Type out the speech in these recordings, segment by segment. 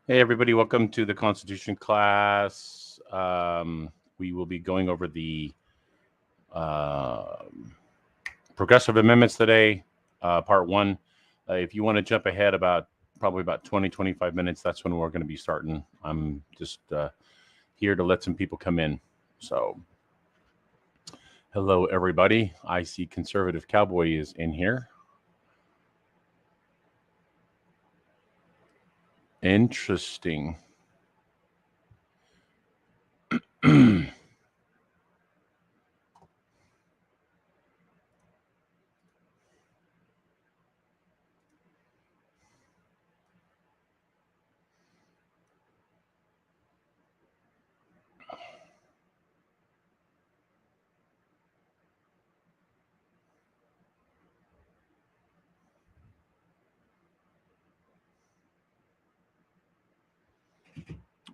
Hey, everybody, welcome to the Constitution class. We will be going over the uh, progressive amendments today, part one. If you want to jump ahead probably about 20, 25 minutes, that's when we're going to be starting. I'm just here to let some people come in. So, hello, everybody. I see Conservative Cowboy is in here. Interesting.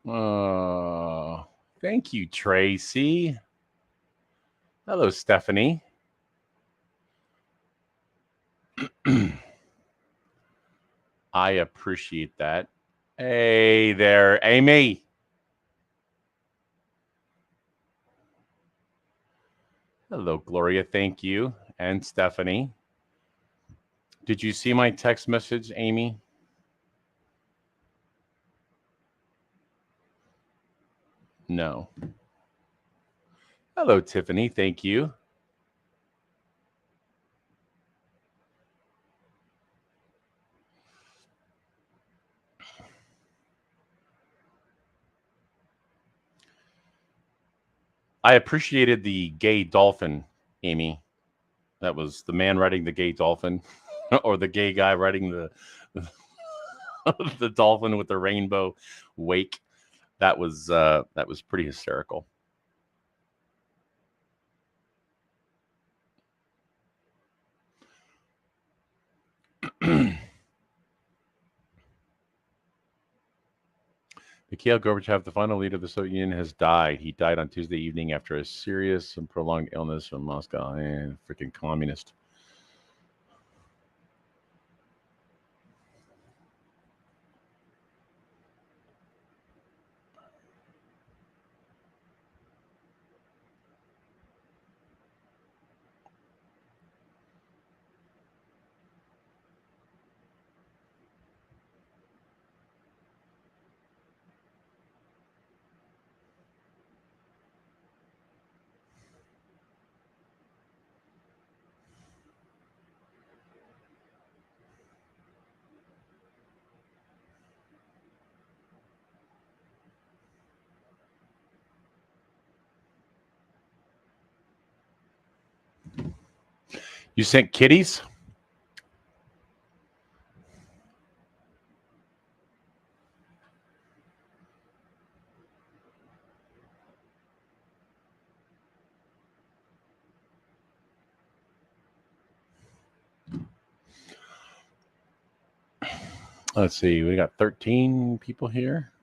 Uh, Thank you, Tracy. Hello, Stephanie. I appreciate that. Hey there, Amy. Hello, Gloria. Thank you. And Stephanie. Did you see my text message, Amy? No. Hello, Tiffany. Thank you. I appreciated the gay dolphin, Amy. That was the man riding the gay dolphin, or the gay guy riding the dolphin with the rainbow wake. That was pretty hysterical. Mikhail Gorbachev, the final leader of the Soviet Union, has died. He died on Tuesday evening after a serious and prolonged illness from Moscow. Freaking communist. You sent kitties? Let's see. We got 13 people here.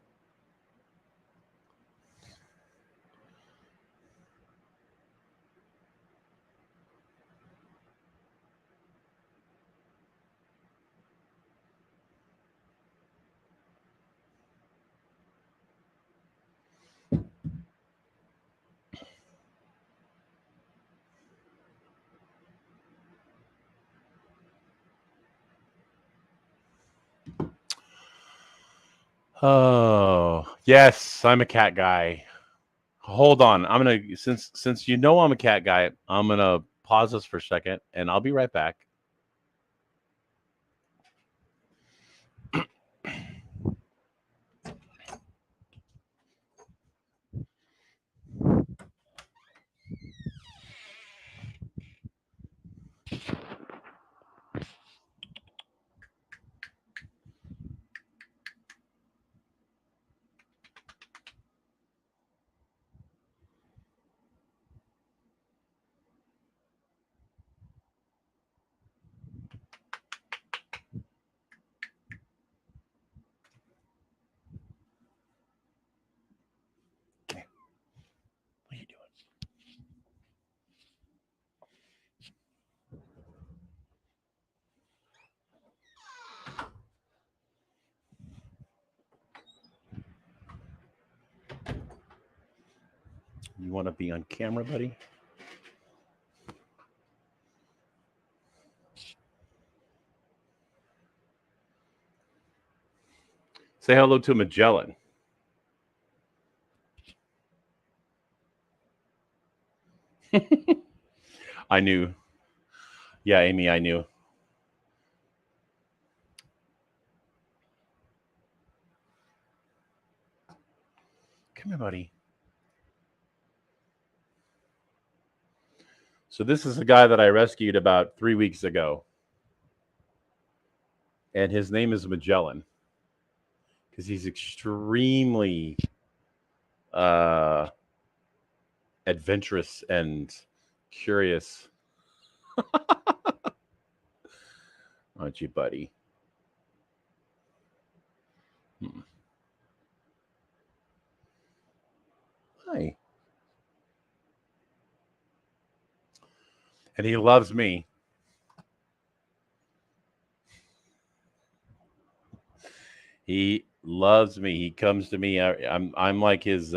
Oh, yes, I'm a cat guy. Hold on. I'm going to since you know I'm a cat guy, I'm going to pause this for a second and I'll be right back. You want to be on camera, buddy? Say hello to Magellan. I knew. Yeah, Amy, I knew. Come here, buddy. So this is a guy that I rescued about 3 weeks ago. And his name is Magellan. Because he's extremely adventurous and curious. Aren't you, buddy? Hi. And he loves me. He loves me. He comes to me. I'm like his.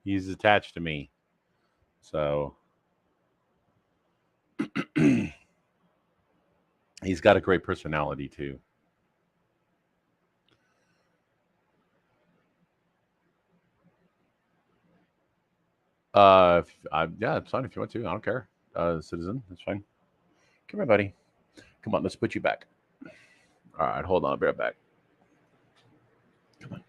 He's attached to me. So he's got a great personality too. Yeah, it's fine if you want to. I don't care. Citizen, that's fine. Come here, buddy. Come on, let's put you back. All right, hold on. I'll be right back. Come on.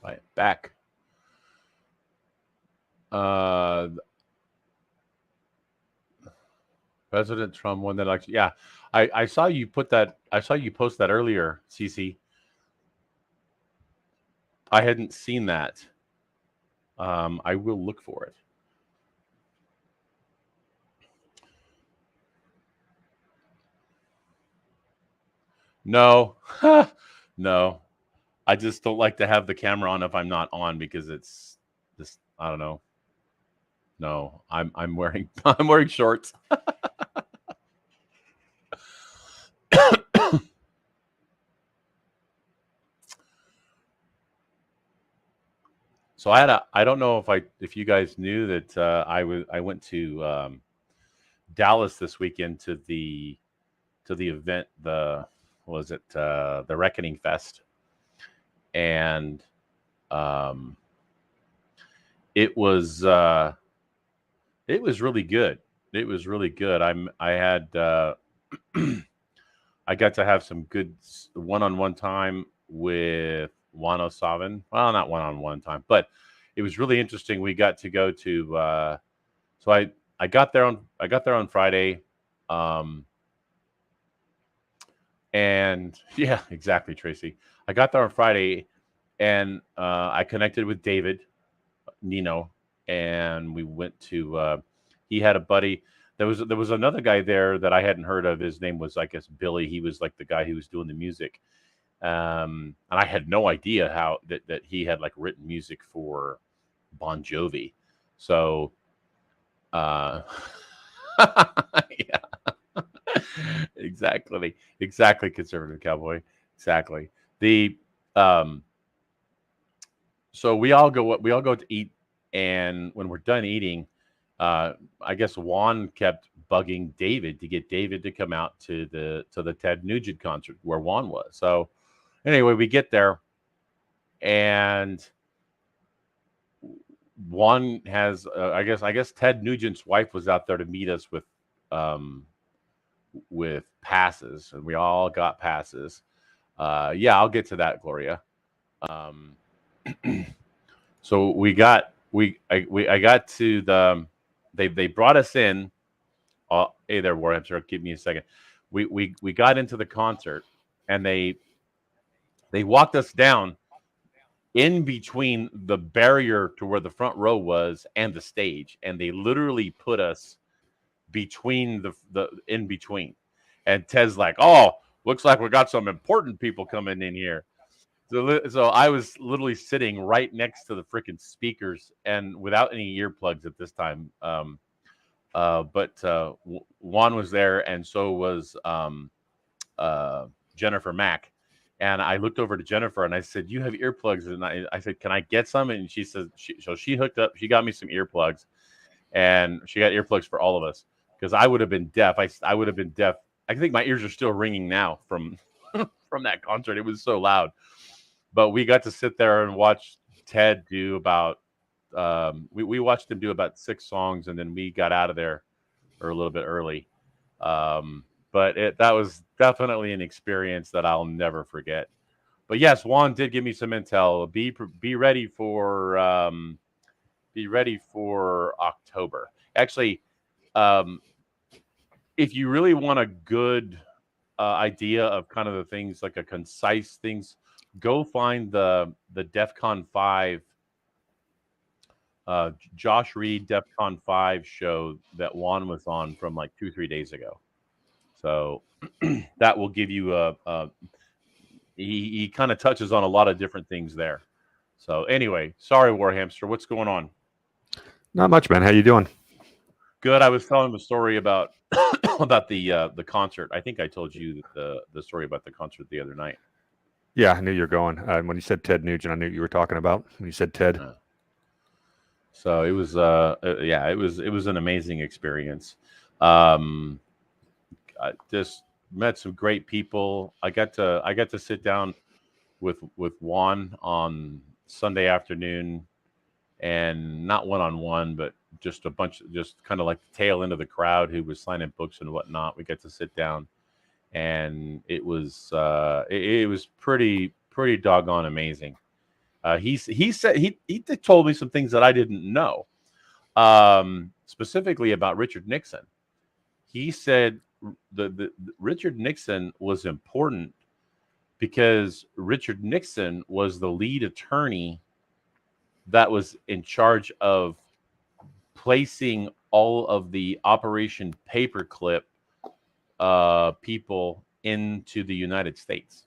All right, back. President Trump won that election. Yeah, I saw you put that. I saw you post that earlier, CC. I hadn't seen that. I will look for it. No, no. I just don't like to have the camera on if I'm not on because it's just I don't know. No, I'm wearing I'm wearing shorts. So I don't know if you guys knew that I went to Dallas this weekend to the event, the what was it, the Reckoning Fest, and um, it was really good. It was really good. I had I got to have some good one-on-one time with Juan O'Savin. Well, not one-on-one time, but it was really interesting. We got to go to so I got there on Friday. And yeah, exactly, Tracy. I got there on Friday and I connected with David Nino and we went to he had a buddy. There was another guy there that I hadn't heard of. His name was, I guess, Billy. He was like the guy who was doing the music. And I had no idea how that he had like written music for Bon Jovi. So uh yeah. Exactly, conservative cowboy. Exactly. The so we all go to eat, and when we're done eating, I guess Juan kept bugging David to get David to come out to the Ted Nugent concert where Juan was. So anyway, we get there, and Juan has I guess Ted Nugent's wife was out there to meet us with passes, and we all got passes. Yeah, I'll get to that, Gloria. Um, so I got to the they brought us in. Hey there, Warhamster. Give me a second. We got into the concert, and they walked us down in between the barrier to where the front row was and the stage, and they literally put us between the in between. And Ted's like, "Oh, looks like we got some important people coming in here." So I was literally sitting right next to the freaking speakers and without any earplugs at this time. But Juan was there, and so was Jennifer Mack. And I looked over to Jennifer and I said, "You have earplugs?" And I said, "Can I get some?" And she said, so she hooked up. She got me some earplugs, and she got earplugs for all of us because I would have been deaf. I would have been deaf. I think my ears are still ringing now from from that concert. It was so loud. But we got to sit there and watch Ted do about. We watched him do about 6 songs, and then we got out of there or a little bit early. But that was definitely an experience that I'll never forget. But yes, Juan did give me some intel. Be ready for October. Actually, if you really want a good idea of kind of the things, like a concise things, go find the DEF CON 5 Josh Reed DEF CON 5 show that Juan was on from like 2-3 days ago. So that will give you he kind of touches on a lot of different things there. So anyway, sorry, Warhamster, what's going on? Not much, man. How you doing? Good. I was telling the story about about the concert. I think I told you the story about the concert the other night. Yeah, I knew you were going. When you said Ted Nugent, I knew you were talking about. When you said Ted. So it was yeah, it was an amazing experience. I just met some great people. I got to sit down with Juan on Sunday afternoon, and not one-on-one, but just a bunch, just kind of like the tail end of the crowd who was signing books and whatnot. We got to sit down, and it was pretty doggone amazing. He said he told me some things that I didn't know, specifically about Richard Nixon. He said the Richard Nixon was important because Richard Nixon was the lead attorney that was in charge of placing all of the Operation Paperclip people into the United States.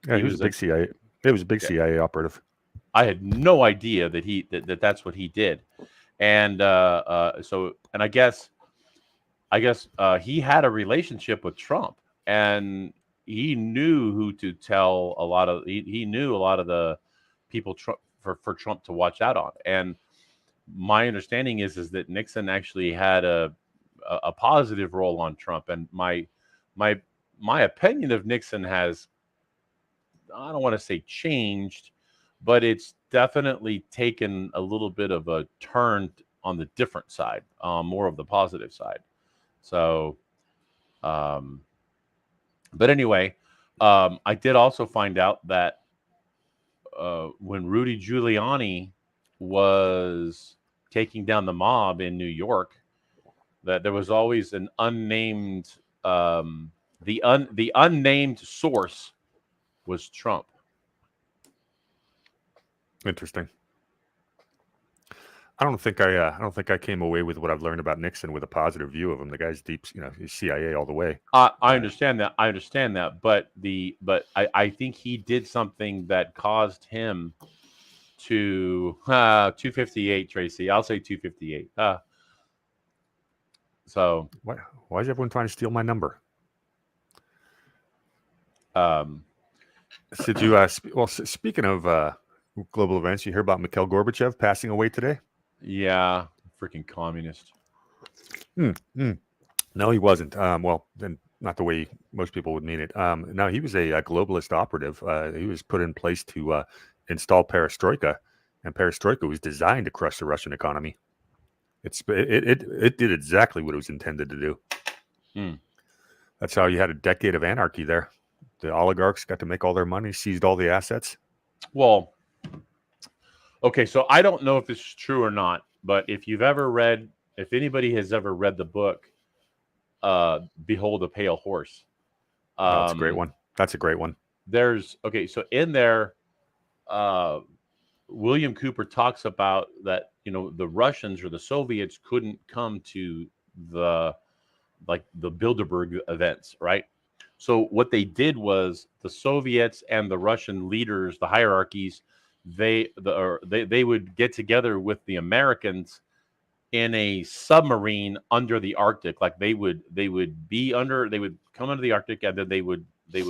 Yeah, he was a big CIA. It was a big CIA operative. I had no idea that that's what he did, and so I guess he had a relationship with Trump, and he knew who to tell a lot of. He knew a lot of the people for Trump to watch out on, and my understanding is that Nixon actually had a positive role on Trump, and my opinion of Nixon has, I don't want to say changed, but it's definitely taken a little bit of a turn on the different side, more of the positive side. So, but anyway, I did also find out that when Rudy Giuliani was taking down the mob in New York, that there was always an unnamed, the unnamed source was Trump. Interesting. I don't think I came away with what I've learned about Nixon with a positive view of him. The guy's deep, he's CIA all the way. I understand that. I understand that, but I think he did something that caused him to 258, Tracy. I'll say 258. So why is everyone trying to steal my number? Did you well, speaking of global events, you hear about Mikhail Gorbachev passing away today? Yeah, freaking communist. No, he wasn't. Well, then not the way most people would mean it. No, he was a globalist operative. He was put in place to install perestroika, and perestroika was designed to crush the Russian economy. It did exactly what it was intended to do. That's how you had a decade of anarchy there. The oligarchs got to make all their money, seized all the assets. Well, okay, so I don't know if this is true or not, but if anybody has ever read the book, Behold a Pale Horse. That's a great one. So in there, William Cooper talks about that, the Russians or the Soviets couldn't come to the Bilderberg events, right? So what they did was the Soviets and the Russian leaders, the hierarchies, they would get together with the Americans in a submarine under the Arctic. Like they would come under the Arctic, and then they would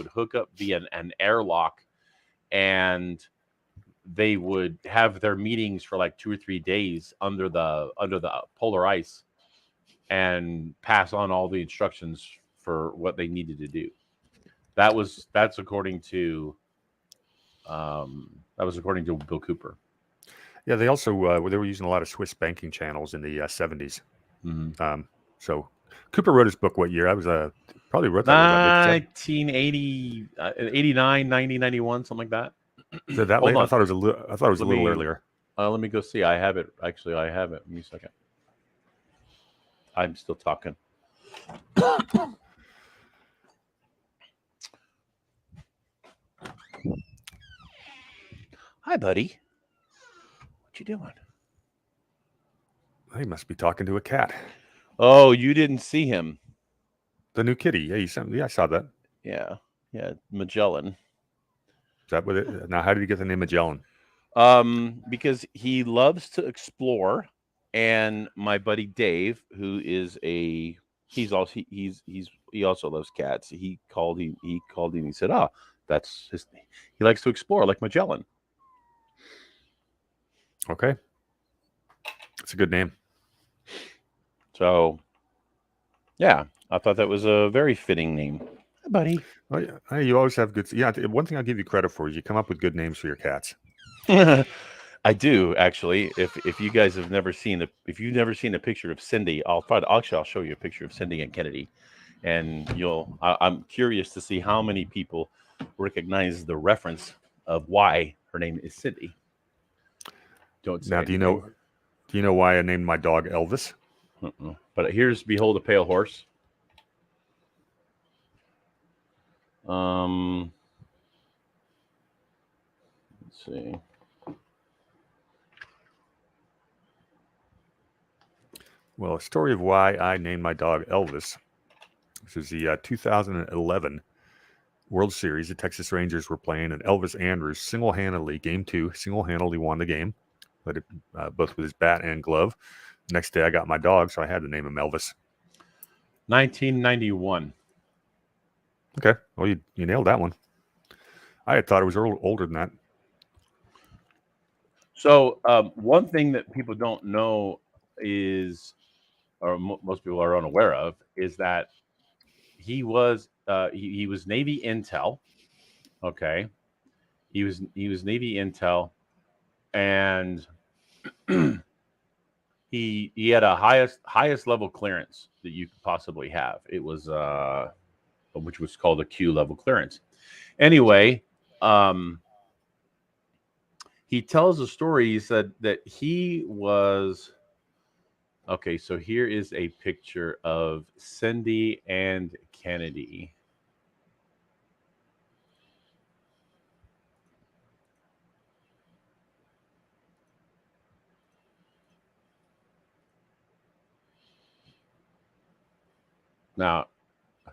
hook up via an airlock, and they would have their meetings for like 2 or 3 days under the polar ice, and pass on all the instructions for what they needed to do. That's according to Bill Cooper. Yeah, they also they were using a lot of Swiss banking channels in the 70s. Mm-hmm. So Cooper wrote his book what year? I was probably wrote that 1980, 89, 90, 91, something like that. Is it that late? I thought it was a little earlier. Let me go see. I have it. Actually, I have it. Give me a second. I'm still talking. Hi, buddy. What you doing? He must be talking to a cat. Oh, you didn't see him. The new kitty. Yeah, I saw that. Yeah, Magellan. Is that what it? Now, how did he get the name Magellan? Because he loves to explore, and my buddy Dave, who is he also loves cats. He called him. He said, "Oh, that's his. He likes to explore like Magellan." Okay, it's a good name. So, yeah, I thought that was a very fitting name. Hi, buddy. Oh, yeah. You always have good. Yeah, one thing I'll give you credit for is you come up with good names for your cats. I do, actually. If you guys have never seen if you've never seen a picture of Cindy, I'll show you a picture of Cindy and Kennedy, and I'm curious to see how many people recognize the reference of why her name is Cindy. Don't say now. anything. Do you know why I named my dog Elvis? But here's Behold a Pale Horse. Let's see. Well, a story of why I named my dog Elvis. This is the 2011 World Series. The Texas Rangers were playing, and Elvis Andrus Game 2, single-handedly won the game, but both with his bat and glove. Next day, I got my dog, so I had to name him Elvis. 1991. Okay, well, you nailed that one. I had thought it was older than that. So one thing that people don't know is, or most people are unaware of, is that he was he was Navy intel. Okay, he was Navy intel, and he had a highest level clearance that you could possibly have. It was which was called a Q level clearance. Anyway, he tells a story. He said that he was. Okay, so here is a picture of Cindy and Kennedy. Now,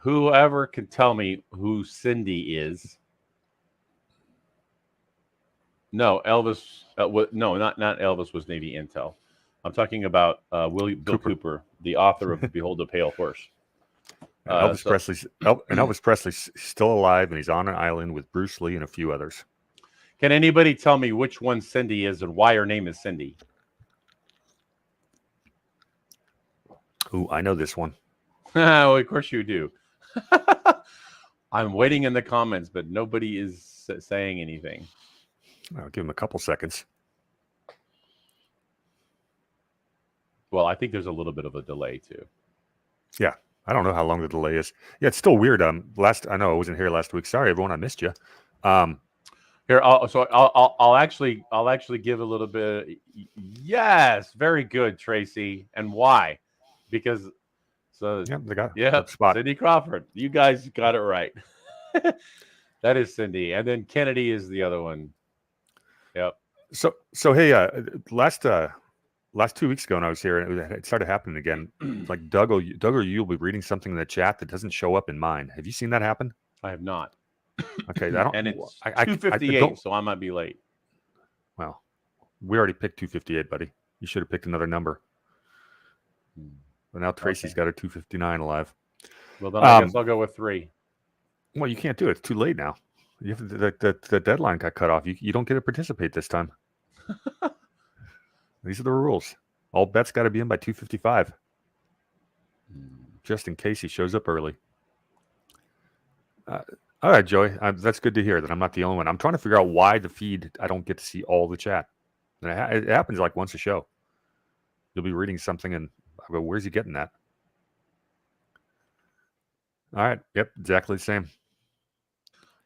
whoever can tell me who Cindy is. No, Elvis. No, not Elvis was Navy intel. I'm talking about Bill Cooper, the author of Behold a Pale Horse. Elvis Presley's still alive, and he's on an island with Bruce Lee and a few others. Can anybody tell me which one Cindy is and why her name is Cindy? Ooh, I know this one. Well, of course you do. I'm waiting in the comments, but nobody is saying anything. I'll give him a couple seconds. Well, I think there's a little bit of a delay too. Yeah, I don't know how long the delay is. Yeah, it's still weird. I know I wasn't here last week. Sorry, everyone, I missed you. Here, I'll actually give a little bit. Yes, very good, Tracy. And why? Because spot. Cindy Crawford. You guys got it right. That is Cindy, and then Kennedy is the other one. Yep. So hey, last 2 weeks ago when I was here, and it started happening again. Like Doug or you will be reading something in the chat that doesn't show up in mine. Have you seen that happen? I have not. Okay, I don't. And it's I 2:58, don't. so I might be late. Well, we already picked 258, buddy. You should have picked another number. But now Tracy's got her 259 alive. Well, then I guess I'll go with 3. Well, you can't do it. It's too late now. You have the deadline got cut off. You don't get to participate this time. These are the rules. All bets got to be in by 2:55, just in case he shows up early. All right, Joey. That's good to hear that I'm not the only one. I'm trying to figure out why the feed I don't get to see all the chat. And it happens like once a show. You'll be reading something and I'll go, "Where's he getting that?" All right. Yep. Exactly the same.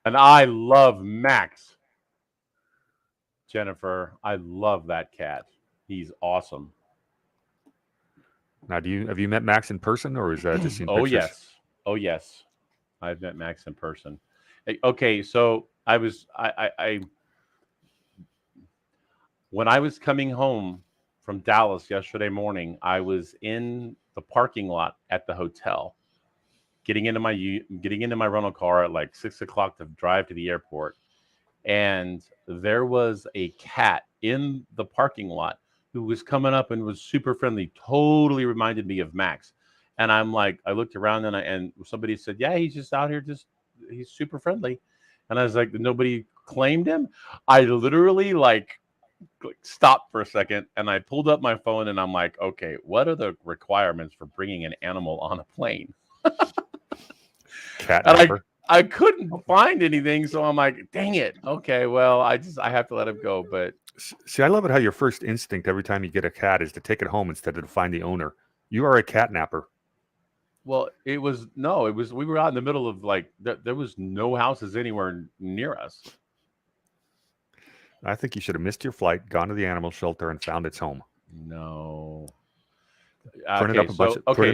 And I love Max. Jennifer, I love that cat. He's awesome. Now, have you met Max in person, or is that just seen Oh pictures? yes, I've met Max in person. Okay, so I when I was coming home from Dallas yesterday morning, I was in the parking lot at the hotel, getting into my rental car at like 6 o'clock to drive to the airport, and there was a cat in the parking lot who was coming up and was super friendly. Totally reminded me of Max. And I'm like, I looked around and somebody said, yeah, he's just out here, he's super friendly. And I was like, nobody claimed him. I literally like stopped for a second and I pulled up my phone and I'm like, okay, what are the requirements for bringing an animal on a plane? Cat And napper. I couldn't find anything, so I'm like, dang it. Okay, well, I have to let him go. But see, I love it how your first instinct every time you get a cat is to take it home instead of to find the owner. You are a cat napper. Well, we were out in the middle of like there was no houses anywhere near us. I think you should have missed your flight, gone to the animal shelter, and found its home. No. Okay,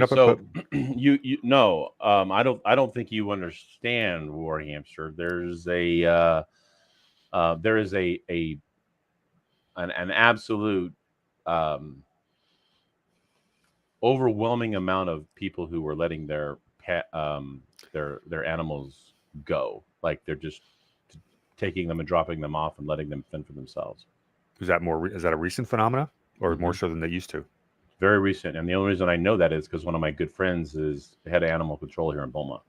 so you no, I don't think you understand, War Hamster. There's there is an absolute overwhelming amount of people who are letting their pet their animals go. Like they're just taking them and dropping them off and letting them fend for themselves. Is that a recent phenomena, or more so than they used to? Very recent, and the only reason I know that is because one of my good friends is the head of animal control here in Beaumont,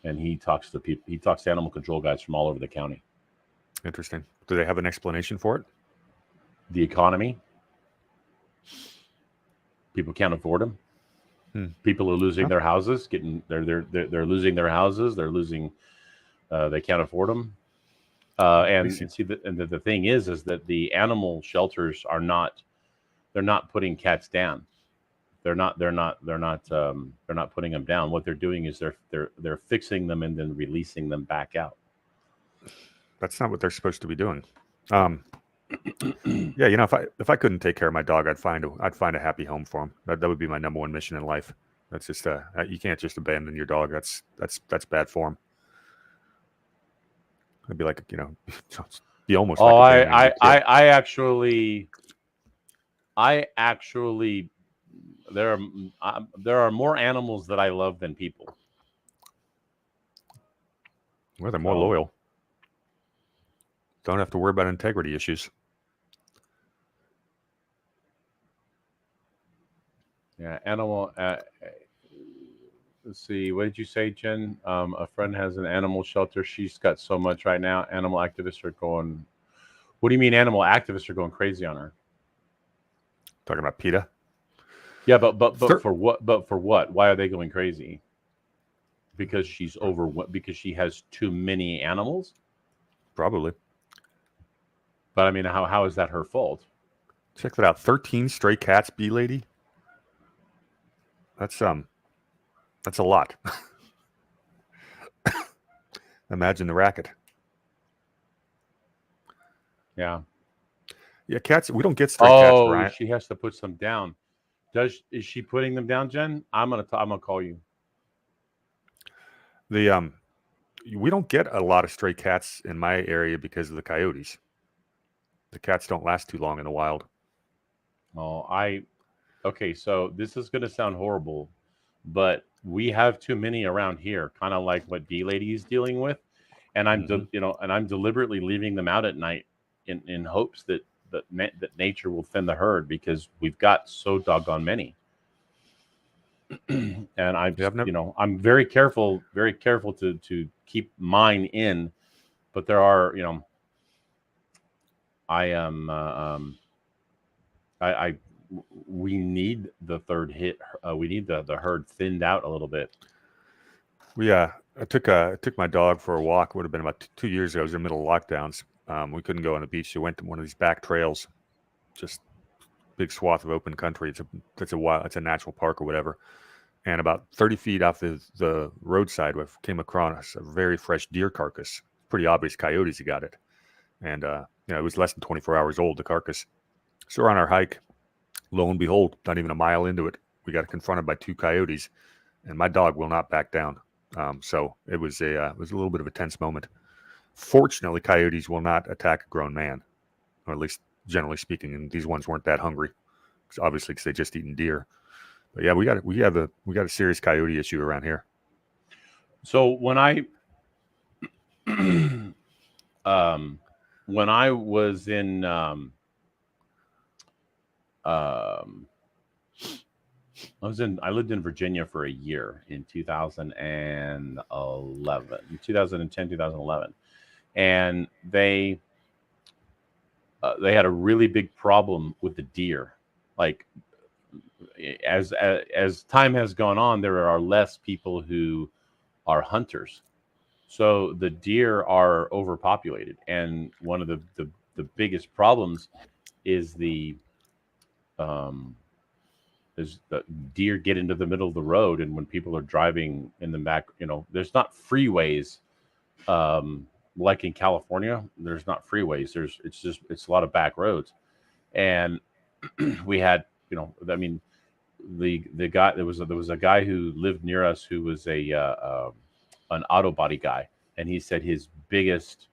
and he talks to people. He talks to animal control guys from all over the county. Interesting. Do they have an explanation for it? The economy. People can't afford them. People are losing their houses. They're losing their houses. They're losing. They can't afford them. The thing is that the animal shelters are not. They're not putting cats down. They're not putting them down. What they're doing is they're fixing them and then releasing them back out. That's not what they're supposed to be doing. Yeah, if I couldn't take care of my dog, I'd find a happy home for him. That would be my number one mission in life. That's just you can't just abandon your dog. That's bad form. I'd be like, be almost. Oh, I actually, there are more animals that I love than people. Well, they're more loyal. Don't have to worry about integrity issues. Yeah, animal. Let's see. What did you say, Jen? A friend has an animal shelter. She's got so much right now. Animal activists are going. What do you mean? Animal activists are going crazy on her? Talking about PETA? Yeah, but for what? But for what? Why are they going crazy? Because she's because she has too many animals. Probably. But I mean, how is that her fault? Check that out. 13 stray cats, bee lady. That's a lot. Imagine the racket. Yeah. Yeah, cats. We don't get stray cats, Brian. She has to put some down. Is she putting them down, Jen? I'm gonna call you. We don't get a lot of stray cats in my area because of the coyotes. The cats don't last too long in the wild. Oh, okay, so this is going to sound horrible, but we have too many around here, kind of like what D Lady is dealing with, and I'm deliberately leaving them out at night in hopes that nature will thin the herd because we've got so doggone many. And I'm very careful to keep mine in, but there are, I am I we need the third hit. We need the herd thinned out a little bit. I took my dog for a walk. It would have been about 2 years ago. It was in the middle of lockdowns. We couldn't go on the beach. So we went to one of these back trails, just big swath of open country. It's a natural park or whatever. And about 30 feet off the roadside, we came across a very fresh deer carcass. Pretty obvious coyotes had got it. And it was less than 24 hours old, the carcass. So we're on our hike. Lo and behold, not even a mile into it, we got confronted by 2 coyotes, and my dog will not back down. So it was a little bit of a tense moment. Fortunately, coyotes will not attack a grown man, or at least generally speaking. And these ones weren't that hungry, obviously, because they just eaten deer. But yeah, we got a serious coyote issue around here. So when I was in I lived in Virginia for a year in 2010, 2011, and they had a really big problem with the deer. Like as time has gone on, there are less people who are hunters, so the deer are overpopulated, and one of the biggest problems is the deer get into the middle of the road, and when people are driving in the back, there's not freeways like in California. There's not freeways. It's a lot of back roads, and we had the guy, there was a guy who lived near us who was an auto body guy, and he said his biggest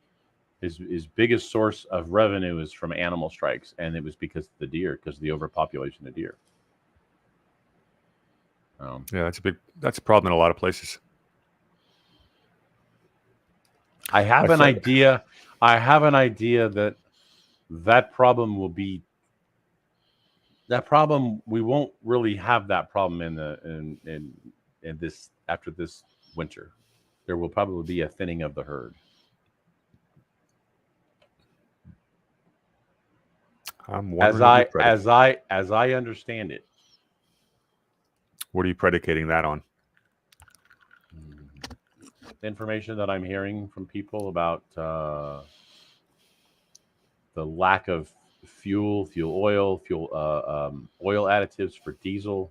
source of revenue is from animal strikes, and it was because of the overpopulation of deer. Yeah, that's a problem in a lot of places. I have an idea that problem will be that problem. We won't really have that problem in this after this winter. There will probably be a thinning of the herd. I'm as I understand it. What are you predicating that on? The information that I'm hearing from people about the lack of oil additives for diesel.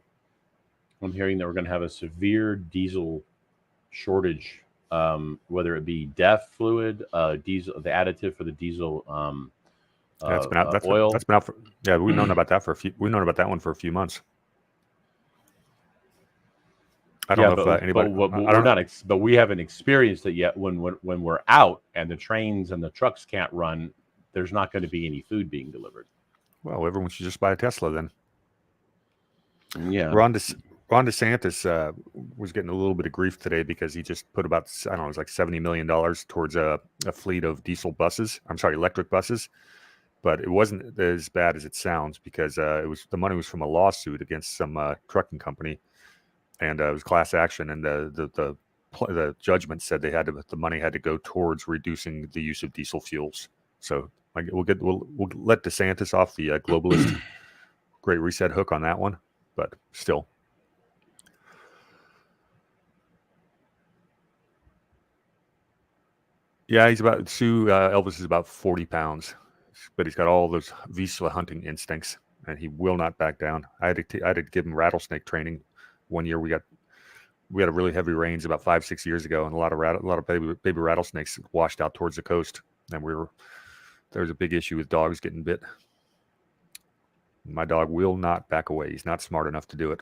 I'm hearing that we're going to have a severe diesel shortage, whether it be DEF fluid, diesel, the additive for the diesel. Oil. That's been out for. Yeah, we've known about that one for a few months. I don't know if anybody. But we haven't experienced it yet. When we're out and the trains and the trucks can't run, there's not going to be any food being delivered. Well, everyone should just buy a Tesla then. Yeah. Ron DeSantis was getting a little bit of grief today because he just put about, I don't know, it was like $70 million towards a fleet of electric buses. But it wasn't as bad as it sounds because the money was from a lawsuit against some trucking company, and it was class action. And the judgment said the money had to go towards reducing the use of diesel fuels. So we'll let DeSantis off the globalist Great Reset hook on that one, but still. Yeah, Elvis is about 40 pounds. But he's got all those Vizsla hunting instincts, and he will not back down. I had to give him rattlesnake training. One year we had a really heavy rains about 5-6 years ago, and a lot of baby rattlesnakes washed out towards the coast, and there was a big issue with dogs getting bit. My dog will not back away. He's not smart enough to do it.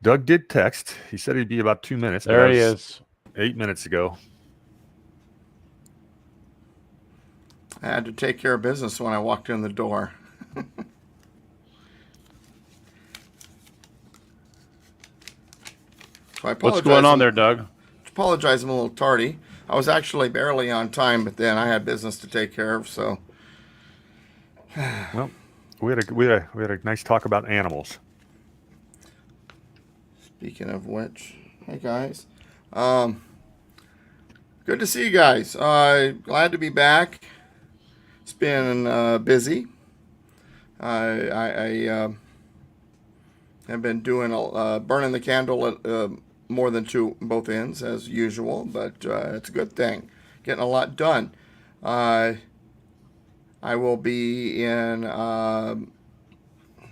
Doug did text. He said he'd be about 2 minutes. There he is. 8 minutes ago. I had to take care of business when I walked in the door. So I apologize. What's going on there, Doug? Apologize, I'm a little tardy. I was actually barely on time, but then I had business to take care of. So, Well, we had a nice talk about animals. speaking of which, hey guys, good to see you guys. Glad to be back. It's been busy. I have been doing burning the candle at more than both ends as usual, but it's a good thing. Getting a lot done. I will be in.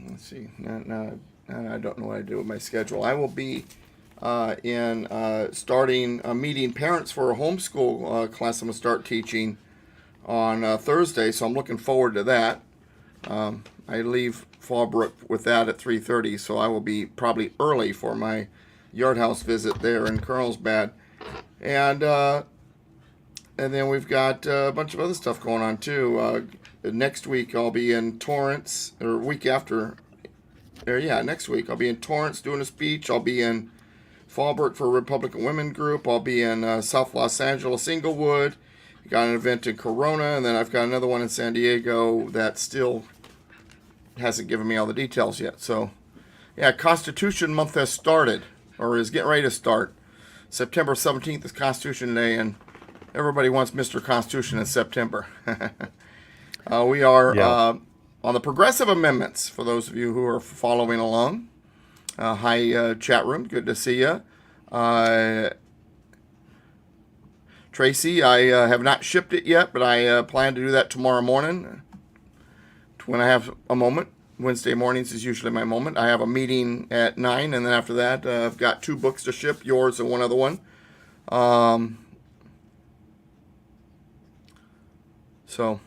Let's see. No, I don't know what I do with my schedule. I will be in starting meeting parents for a homeschool class I'm going to start teaching on Thursday, so I'm looking forward to that. I leave Fallbrook with that at 3:30, so I will be probably early for my yard house visit there in Carlsbad. And then we've got a bunch of other stuff going on too. Next week I'll be in Torrance, or week after. Next week I'll be in Torrance doing a speech. I'll be in Fallbrook for a Republican Women Group. I'll be in South Los Angeles, Inglewood. Got an event in Corona, and then I've got another one in San Diego that still hasn't given me all the details yet. So, yeah, Constitution Month has started, or is getting ready to start. September 17th is Constitution Day, and everybody wants Mr. Constitution in September. We are on the progressive amendments, for those of you who are following along. Hi, chat room. Good to see you. Tracy, I have not shipped it yet, but I plan to do that tomorrow morning when I have a moment. Wednesday mornings is usually my moment. I have a meeting at 9, and then after that, I've got 2 books to ship, yours and one other one. So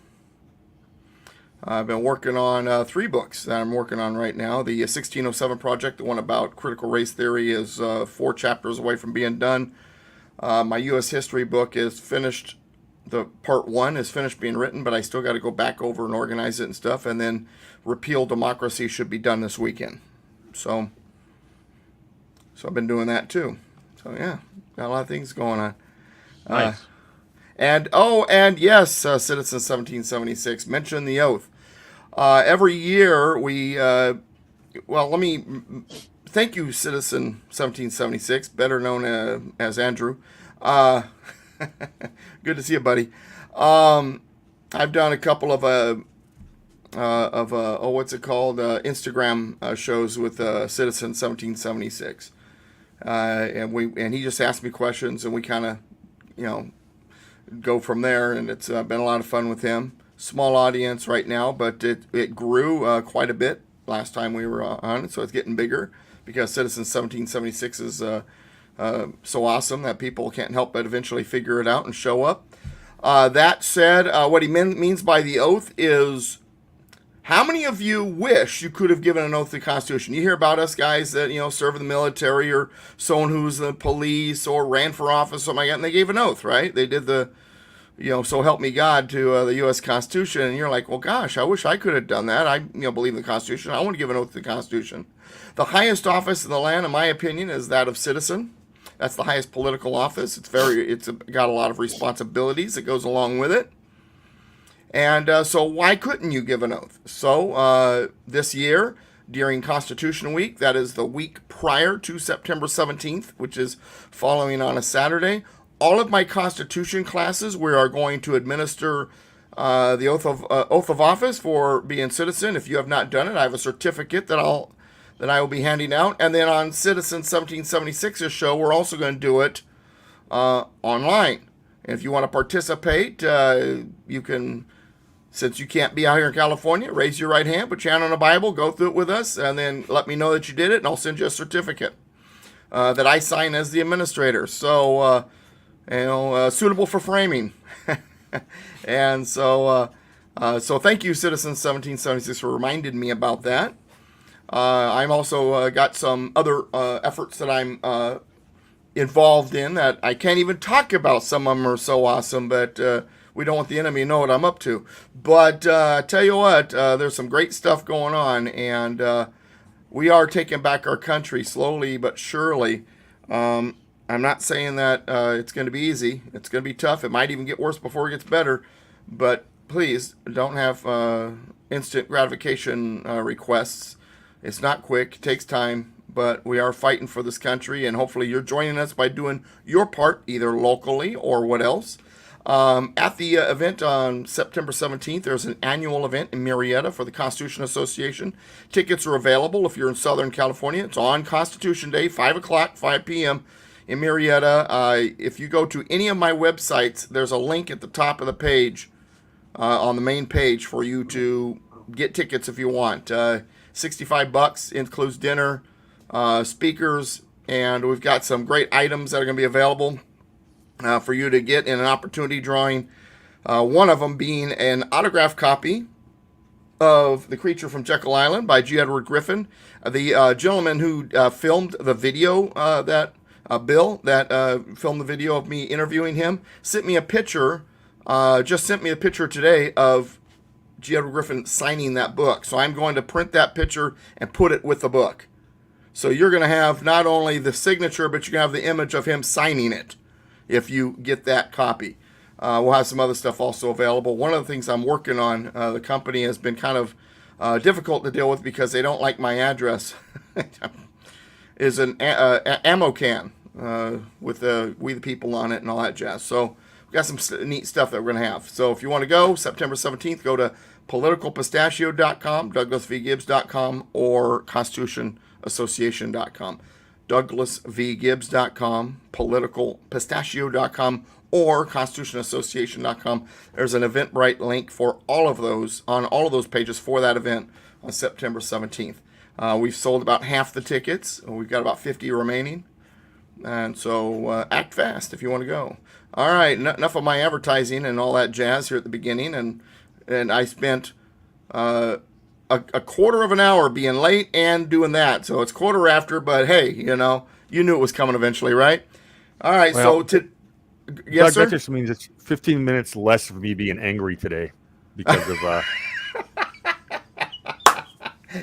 I've been working on 3 books that I'm working on right now. The 1607 Project, the one about critical race theory, is 4 chapters away from being done. My U.S. history book is finished. The part 1 is finished being written, but I still got to go back over and organize it and stuff. And then Repeal Democracy should be done this weekend. So I've been doing that too. So yeah, got a lot of things going on. Nice. And yes, Citizen 1776, mention the oath. Every year we, let me thank you, Citizen 1776, better known as Andrew. Good to see you, buddy. I've done a couple of what's it called? Instagram shows with Citizen 1776, and he just asked me questions, and we kind of, go from there. And it's been a lot of fun with him. Small audience right now, but it grew quite a bit last time we were on, so it's getting bigger because Citizen 1776 is so awesome that people can't help but eventually figure it out and show up. That said, what he means by the oath is, how many of you wish you could have given an oath to the Constitution? You hear about us guys that, serve in the military, or someone who's in the police or ran for office, something like that, and they gave an oath, right? They did the, so help me God to the U.S. Constitution. And you're like, well, gosh, I wish I could have done that. I, believe in the Constitution. I want to give an oath to the Constitution. The highest office in the land, in my opinion, is that of citizen. That's the highest political office. It's got a lot of responsibilities that goes along with it. And so why couldn't you give an oath? So this year, during Constitution Week, that is the week prior to September 17th, which is following on a Saturday, all of my Constitution classes, we are going to administer the oath of office for being citizen. If you have not done it, I have a certificate that I will be handing out. And then on Citizen 1776's show, we're also going to do it online. And if you want to participate, you can. Since you can't be out here in California, raise your right hand, put your hand on a Bible, go through it with us, and then let me know that you did it, and I'll send you a certificate that I sign as the administrator. So, suitable for framing. And so thank you, Citizen 1776, for reminding me about that. I'm also got some other efforts that I'm involved in that I can't even talk about. Some of them are so awesome, but we don't want the enemy to know what I'm up to. But tell you what, there's some great stuff going on, and we are taking back our country slowly but surely. I'm not saying that it's going to be easy. It's going to be tough. It might even get worse before it gets better. But please don't have instant gratification requests. It's not quick. It takes time. But we are fighting for this country, and hopefully you're joining us by doing your part, either locally or what else. At the event on September 17th, there's an annual event in Marietta for the Constitution Association. Tickets are available if you're in Southern California. It's on Constitution Day, 5 o'clock, 5 p.m. in Marietta. If you go to any of my websites, there's a link at the top of the page, on the main page, for you to get tickets if you want. $65 includes dinner, speakers, and we've got some great items that are going to be available for you to get in an opportunity drawing. One of them being an autographed copy of The Creature from Jekyll Island by G. Edward Griffin. The gentleman who filmed the video, Bill, that filmed the video of me interviewing him, sent me a picture, just sent me a picture today of G. Edward Griffin signing that book. So I'm going to print that picture and put it with the book. So you're going to have not only the signature, but you're going to have the image of him signing it if you get that copy. We'll have some other stuff also available. One of the things I'm working on, the company has been kind of difficult to deal with because they don't like my address, is an ammo can with We the People on it and all that jazz. So we've got some neat stuff that we're going to have. So if you want to go, September 17th, go to politicalpistachio.com, douglasvgibbs.com, or constitutionassociation.com. douglasvgibbs.com, politicalpistachio.com, or constitutionassociation.com. There's an Eventbrite link for all of those, on all of those pages for that event on September 17th. We've sold about half the tickets. We've got about 50 remaining. And so act fast if you want to go. All right, enough of my advertising and all that jazz here at the beginning. And I spent a quarter of an hour being late and doing that. So it's quarter after, but hey, you knew it was coming eventually, right? All right, Well, yes, Doug, sir? that just means it's 15 minutes less of me being angry today because of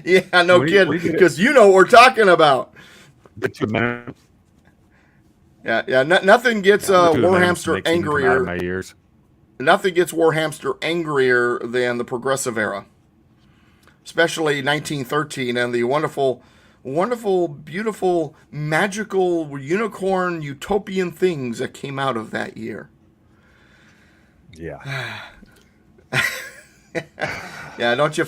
Yeah, no What do kidding, you get it? because you know what we're talking about. get to a minute. Yeah, nothing gets Get to a War minute Hamster makes me come out of angrier. my ears. Nothing gets War Hamster angrier than the Progressive Era, especially 1913 and the wonderful, beautiful, magical, unicorn, utopian things that came out of that year. Yeah. Yeah, don't you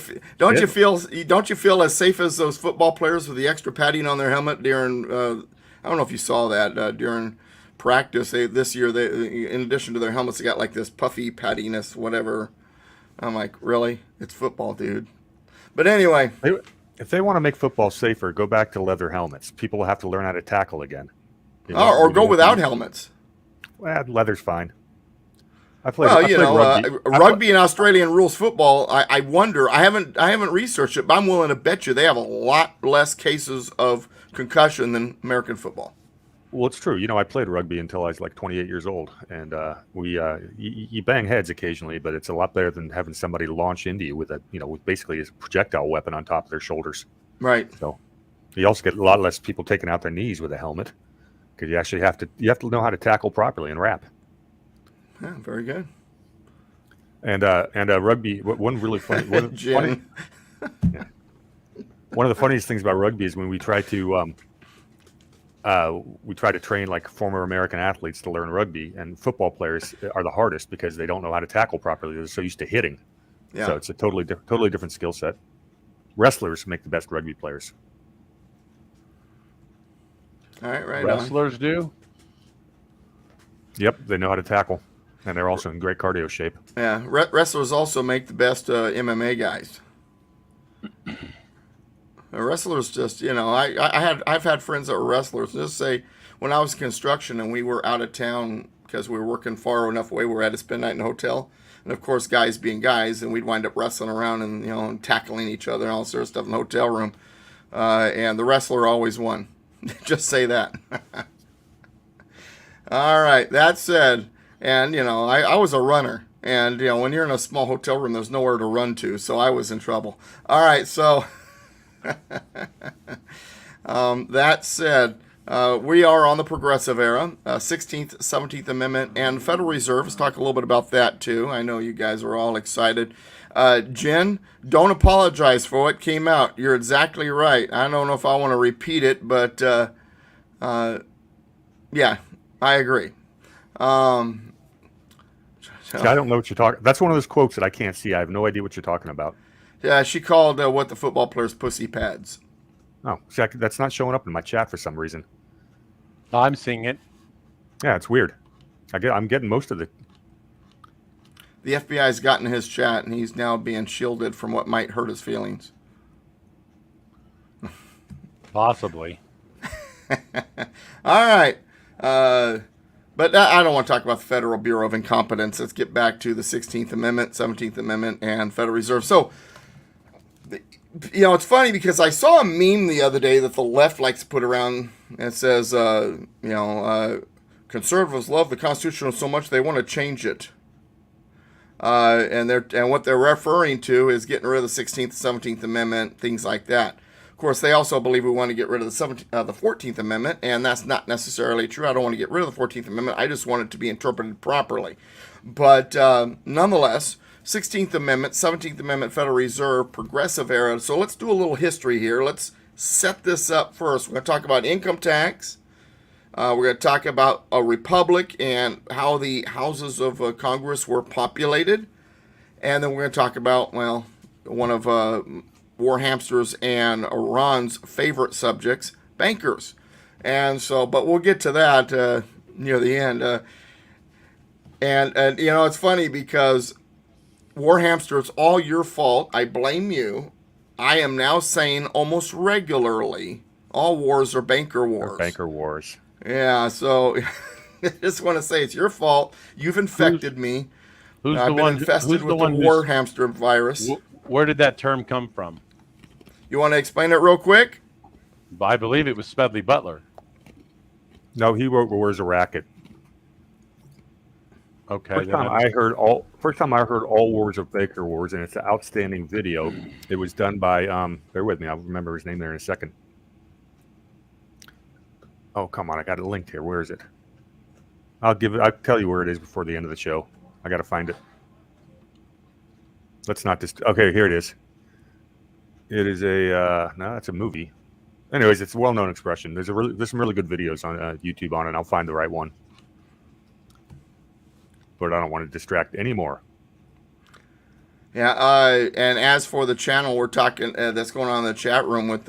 feel as safe as those football players with the extra padding on their helmet during? I don't know if you saw that during practice. This year, in addition to their helmets, they got like this puffy paddiness, whatever. I'm like, really? It's football, dude. But anyway, If they want to make football safer, go back to leather helmets. People will have to learn how to tackle again. or go without helmets. Well, leather's fine. I played Well, rugby. rugby and Australian rules football. I wonder. I haven't researched it, but I'm willing to bet you they have a lot less cases of concussion than American football. Well, it's true. I played rugby until I was like 28 years old, and you bang heads occasionally, but it's a lot better than having somebody launch into you with with basically a projectile weapon on top of their shoulders. Right. So you also get a lot less people taking out their knees with a helmet because you actually have to know how to tackle properly and wrap. Yeah, very good. And rugby. One really funny. Jim. One of the funniest things about rugby is when we try to train like former American athletes to learn rugby, and football players are the hardest because they don't know how to tackle properly. They're so used to hitting. Yeah. So it's a totally different skill set. Wrestlers make the best rugby players. All right, right on. Wrestlers do. Yep, they know how to tackle, and they're also in great cardio shape. Yeah, wrestlers also make the best MMA guys. Wrestlers just, I've had friends that were wrestlers. Just say, when I was in construction and we were out of town because we were working far enough away, we had to spend the night in a hotel. And of course, guys being guys, and we'd wind up wrestling around and and tackling each other and all sorts of stuff in the hotel room. And the wrestler always won. Just say that. All right. That said, and I was a runner. And, when you're in a small hotel room, there's nowhere to run to. So I was in trouble. All right. So that said, we are on the progressive era, 16th, 17th Amendment, and Federal Reserve. Let's talk a little bit about that, too. I know you guys are all excited. Jen, don't apologize for what came out. You're exactly right. I don't know if I want to repeat it, but yeah, I agree. See, I don't know what you're talking. That's one of those quotes that I can't see. I have no idea what you're talking about. Yeah, she called what the football players pussy pads. Oh, see, that's not showing up in my chat for some reason. I'm seeing it. Yeah, it's weird. I'm getting most of it. The FBI's gotten his chat, and he's now being shielded from what might hurt his feelings. Possibly. All right. But I don't want to talk about the Federal Bureau of Incompetence. Let's get back to the 16th Amendment, 17th Amendment, and Federal Reserve. So, it's funny because I saw a meme the other day that the left likes to put around. It says, conservatives love the Constitution so much they want to change it. And what they're referring to is getting rid of the 16th, 17th Amendment, things like that. Of course, they also believe we want to get rid of the 14th Amendment, and that's not necessarily true. I don't want to get rid of the 14th Amendment. I just want it to be interpreted properly. But nonetheless, 16th Amendment, 17th Amendment, Federal Reserve, progressive era. So let's do a little history here. Let's set this up first. We're going to talk about income tax. We're going to talk about a republic and how the houses of Congress were populated. And then we're going to talk about, one of War Hamster's and Ron's favorite subjects, bankers. And so, but we'll get to that near the end. And it's funny because War Hamster, it's all your fault. I blame you. I am now saying almost regularly, all wars are banker wars. Banker wars. Yeah, so I just want to say it's your fault. You've infected me. I've been infested with the War Hamster virus. Where did that term come from? You want to explain it real quick? I believe it was Smedley Butler. No, he wrote War's a Racket. Okay. First time I heard all wars are Baker wars, and it's an outstanding video. It was done by bear with me, I'll remember his name there in a second. Oh, come on, I got it linked here. Where is it? I'll tell you where it is before the end of the show. I got to find it. Let's not just okay, here it is. It is no, it's a movie. Anyways, it's a well-known expression. There's some really good videos on YouTube on it. I'll find the right one. But I don't want to distract anymore. Yeah, and as for the channel, we're talking that's going on in the chat room with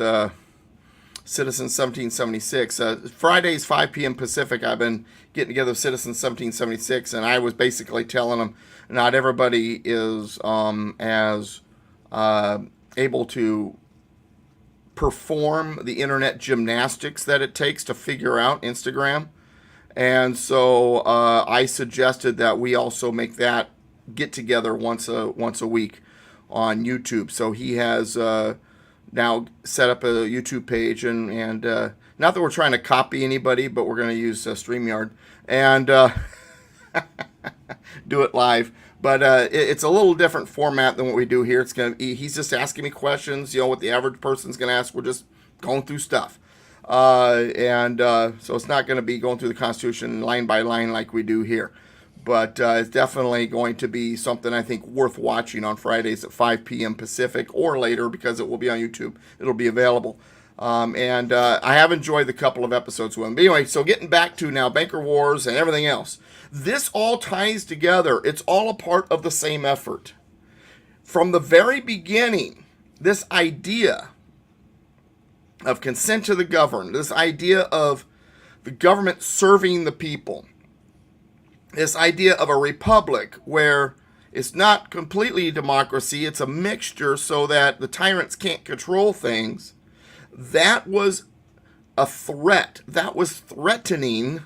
Citizen 1776. Fridays, 5 p.m. Pacific, I've been getting together with Citizen 1776, and I was basically telling them not everybody is as able to perform the internet gymnastics that it takes to figure out Instagram. And so I suggested that we also make that get together once a week on YouTube. So he has now set up a YouTube page, and not that we're trying to copy anybody, but we're going to use StreamYard and do it live. But it's a little different format than what we do here. He's just asking me questions, what the average person's going to ask. We're just going through stuff. So it's not going to be going through the Constitution line by line like we do here. But it's definitely going to be something I think worth watching on Fridays at 5 p.m. Pacific or later, because it will be on YouTube. It'll be available. I have enjoyed the couple of episodes with him. But anyway, so getting back to now Banker Wars and everything else. This all ties together. It's all a part of the same effort. From the very beginning, this idea of consent to the governed, this idea of the government serving the people, this idea of a republic where it's not completely democracy, it's a mixture so that the tyrants can't control things, that was a threat. That was threatening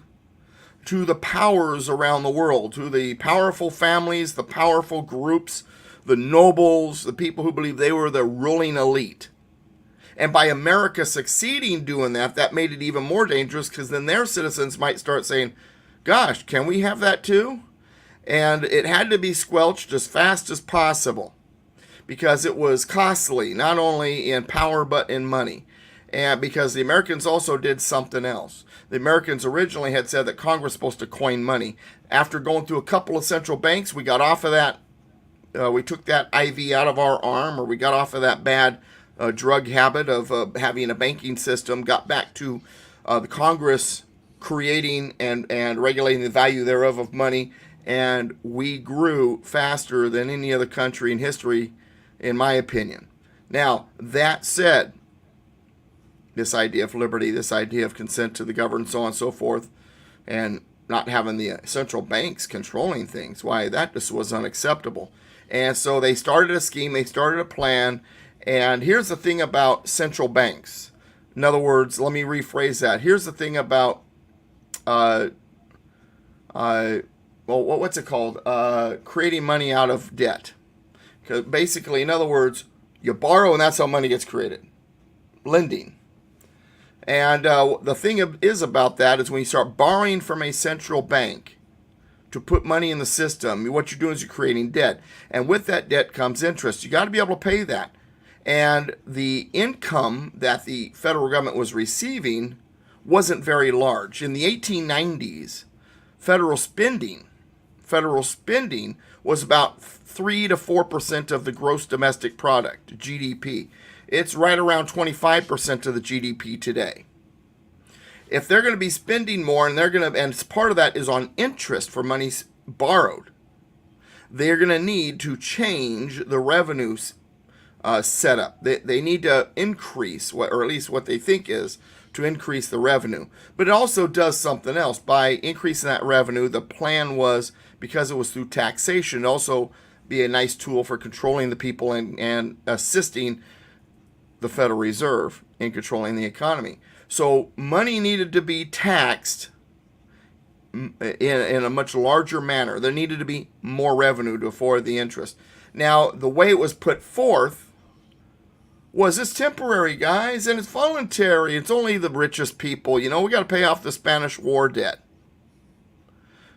to the powers around the world, to the powerful families, the powerful groups, the nobles, the people who believed they were the ruling elite. And by America succeeding doing that, that made it even more dangerous, because then their citizens might start saying, gosh, can we have that too? And it had to be squelched as fast as possible because it was costly, not only in power but in money. And because the Americans also did something else. The Americans originally had said that Congress was supposed to coin money. After going through a couple of central banks, we got off of that. We took that IV out of our arm, or we got off of that bad drug habit of having a banking system, got back to the Congress creating and regulating the value thereof of money, and we grew faster than any other country in history, in my opinion. Now, that said, this idea of liberty, this idea of consent to the governed, so on and so forth, and not having the central banks controlling things, why, that just was unacceptable. And so they started a scheme, they started a plan, and here's the thing about central banks. In other words, let me rephrase that. Here's the thing about, what's it called? Creating money out of debt. Because basically, in other words, you borrow and that's how money gets created. Lending. And the thing is about that is when you start borrowing from a central bank to put money in the system, what you're doing is you're creating debt. And with that debt comes interest. You got to be able to pay that. And the income that the federal government was receiving wasn't very large. In the 1890s, federal spending was about 3 to 4% of the gross domestic product, GDP. It's right around 25% of the GDP today. If they're going to be spending more, and part of that is on interest for money borrowed, they're going to need to change the revenues setup. They need to increase, or at least what they think is, to increase the revenue. But it also does something else. By increasing that revenue, the plan was, because it was through taxation, also be a nice tool for controlling the people and assisting the Federal Reserve in controlling the economy. So money needed to be taxed in a much larger manner. There needed to be more revenue to afford the interest. Now, the way it was put forth was, it's temporary, guys, and it's voluntary. It's only the richest people. You know, we got to pay off the Spanish War debt.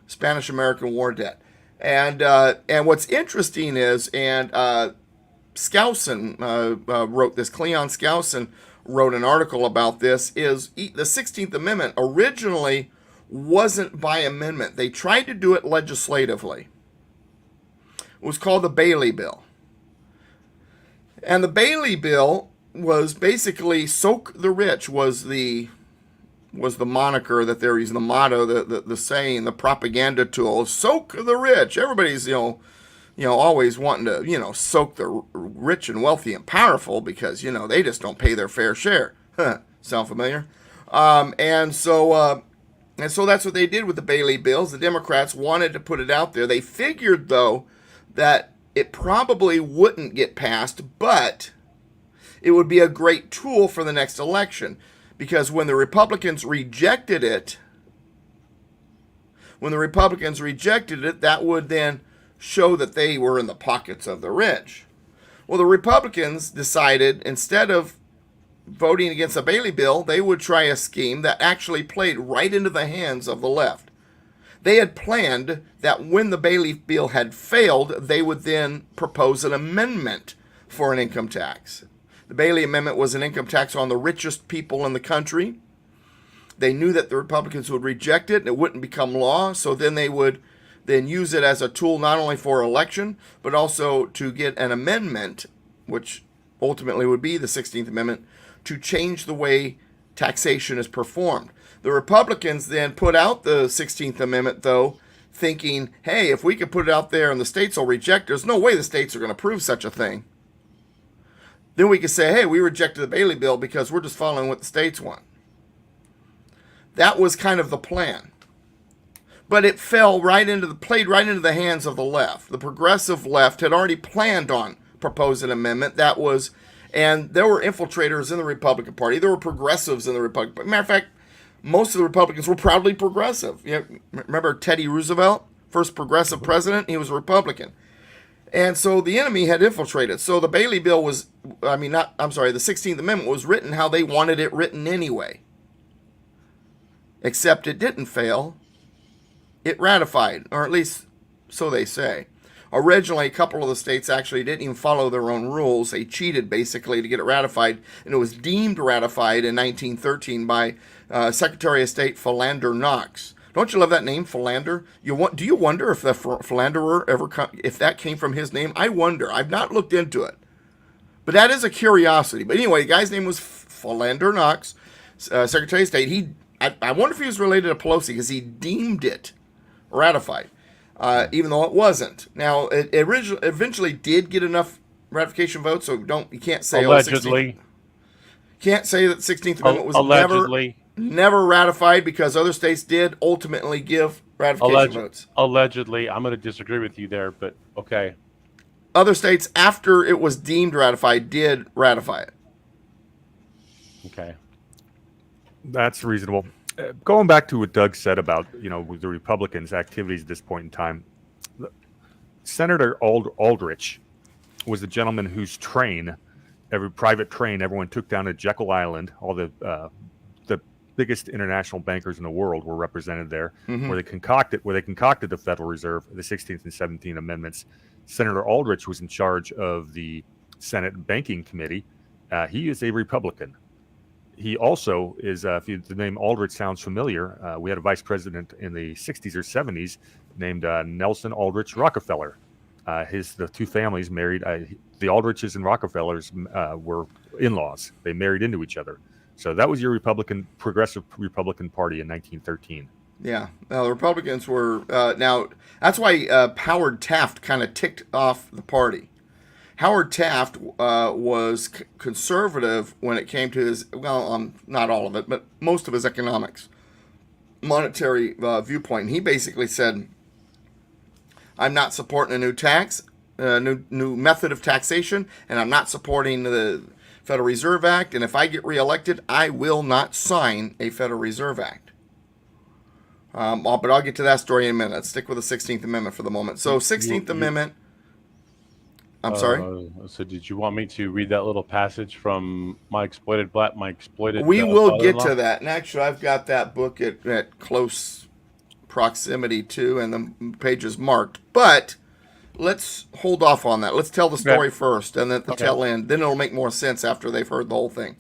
Spanish-American War debt. And what's interesting is, Skousen wrote this, Cleon Skousen wrote an article about this, is the 16th Amendment originally wasn't by amendment. They tried to do it legislatively. It was called the Bailey Bill. And the Bailey Bill was basically soak the rich was the moniker that they're using, the motto, the saying, the propaganda tool. Soak the rich. Everybody's, always wanting to, soak the rich and wealthy and powerful because, they just don't pay their fair share. Sound familiar? And so that's what they did with the Bailey Bills. The Democrats wanted to put it out there. They figured, though, that it probably wouldn't get passed, but it would be a great tool for the next election. Because when the Republicans rejected it, that would then show that they were in the pockets of the rich. Well, the Republicans decided, instead of voting against the Bailey Bill, they would try a scheme that actually played right into the hands of the left. They had planned that when the Bailey Bill had failed, they would then propose an amendment for an income tax. The Bailey Amendment was an income tax on the richest people in the country. They knew that the Republicans would reject it and it wouldn't become law, so then they would then use it as a tool not only for election, but also to get an amendment, which ultimately would be the 16th Amendment, to change the way taxation is performed. The Republicans then put out the 16th Amendment, though, thinking, hey, if we could put it out there and the states will reject it, there's no way the states are going to approve such a thing. Then we could say, hey, we rejected the Bailey Bill because we're just following what the states want. That was kind of the plan. But it played right into the hands of the left. The progressive left had already planned on proposing an amendment and there were infiltrators in the Republican Party. There were progressives in the Republican Party. Matter of fact, most of the Republicans were proudly progressive. Remember Teddy Roosevelt, first progressive president? He was a Republican. And so the enemy had infiltrated. So the Bailey Bill the 16th Amendment was written how they wanted it written anyway. Except it didn't fail. It ratified, or at least So they say. Originally, a couple of the states actually didn't even follow their own rules. They cheated, basically, to get it ratified, and it was deemed ratified in 1913 by Secretary of State Philander Knox. Don't you love that name, Philander? Do you wonder if the philanderer if that came from his name? I wonder. I've not looked into it, but that is a curiosity. But anyway, the guy's name was Philander Knox, Secretary of State. I wonder if he was related to Pelosi because he deemed it ratified. Even though it wasn't. Now, it eventually did get enough ratification votes, so you can't say allegedly. Can't say that the 16th Amendment was allegedly never ratified because other states did ultimately give ratification votes. Allegedly, I'm going to disagree with you there, but okay. Other states, after it was deemed ratified, did ratify it. Okay. That's reasonable. Going back to what Doug said about, with the Republicans' activities at this point in time, Senator Aldrich was the gentleman whose private train everyone took down to Jekyll Island. All the biggest international bankers in the world were represented there, where they concocted the Federal Reserve, the 16th and 17th Amendments. Senator Aldrich was in charge of the Senate Banking Committee. He is a Republican. He also is, the name Aldrich sounds familiar, we had a vice president in the 60s or 70s named Nelson Aldrich Rockefeller. The two families married, the Aldriches and Rockefellers were in-laws. They married into each other. So that was your Progressive Republican Party in 1913. Yeah, the Republicans were, now, that's why Howard Taft kind of ticked off the party. Howard Taft was conservative when it came to his, not all of it, but most of his economics, monetary viewpoint. And he basically said, I'm not supporting a new tax, new method of taxation, and I'm not supporting the Federal Reserve Act. And if I get reelected, I will not sign a Federal Reserve Act. But I'll get to that story in a minute. Let's stick with the 16th Amendment for the moment. So 16th Amendment. I'm sorry? So did you want me to read that little passage from My Exploited? We will get to that. And actually, I've got that book at close proximity to, and the page is marked. But let's hold off on that. Let's tell the story first, and then at the tail end. Then it'll make more sense after they've heard the whole thing.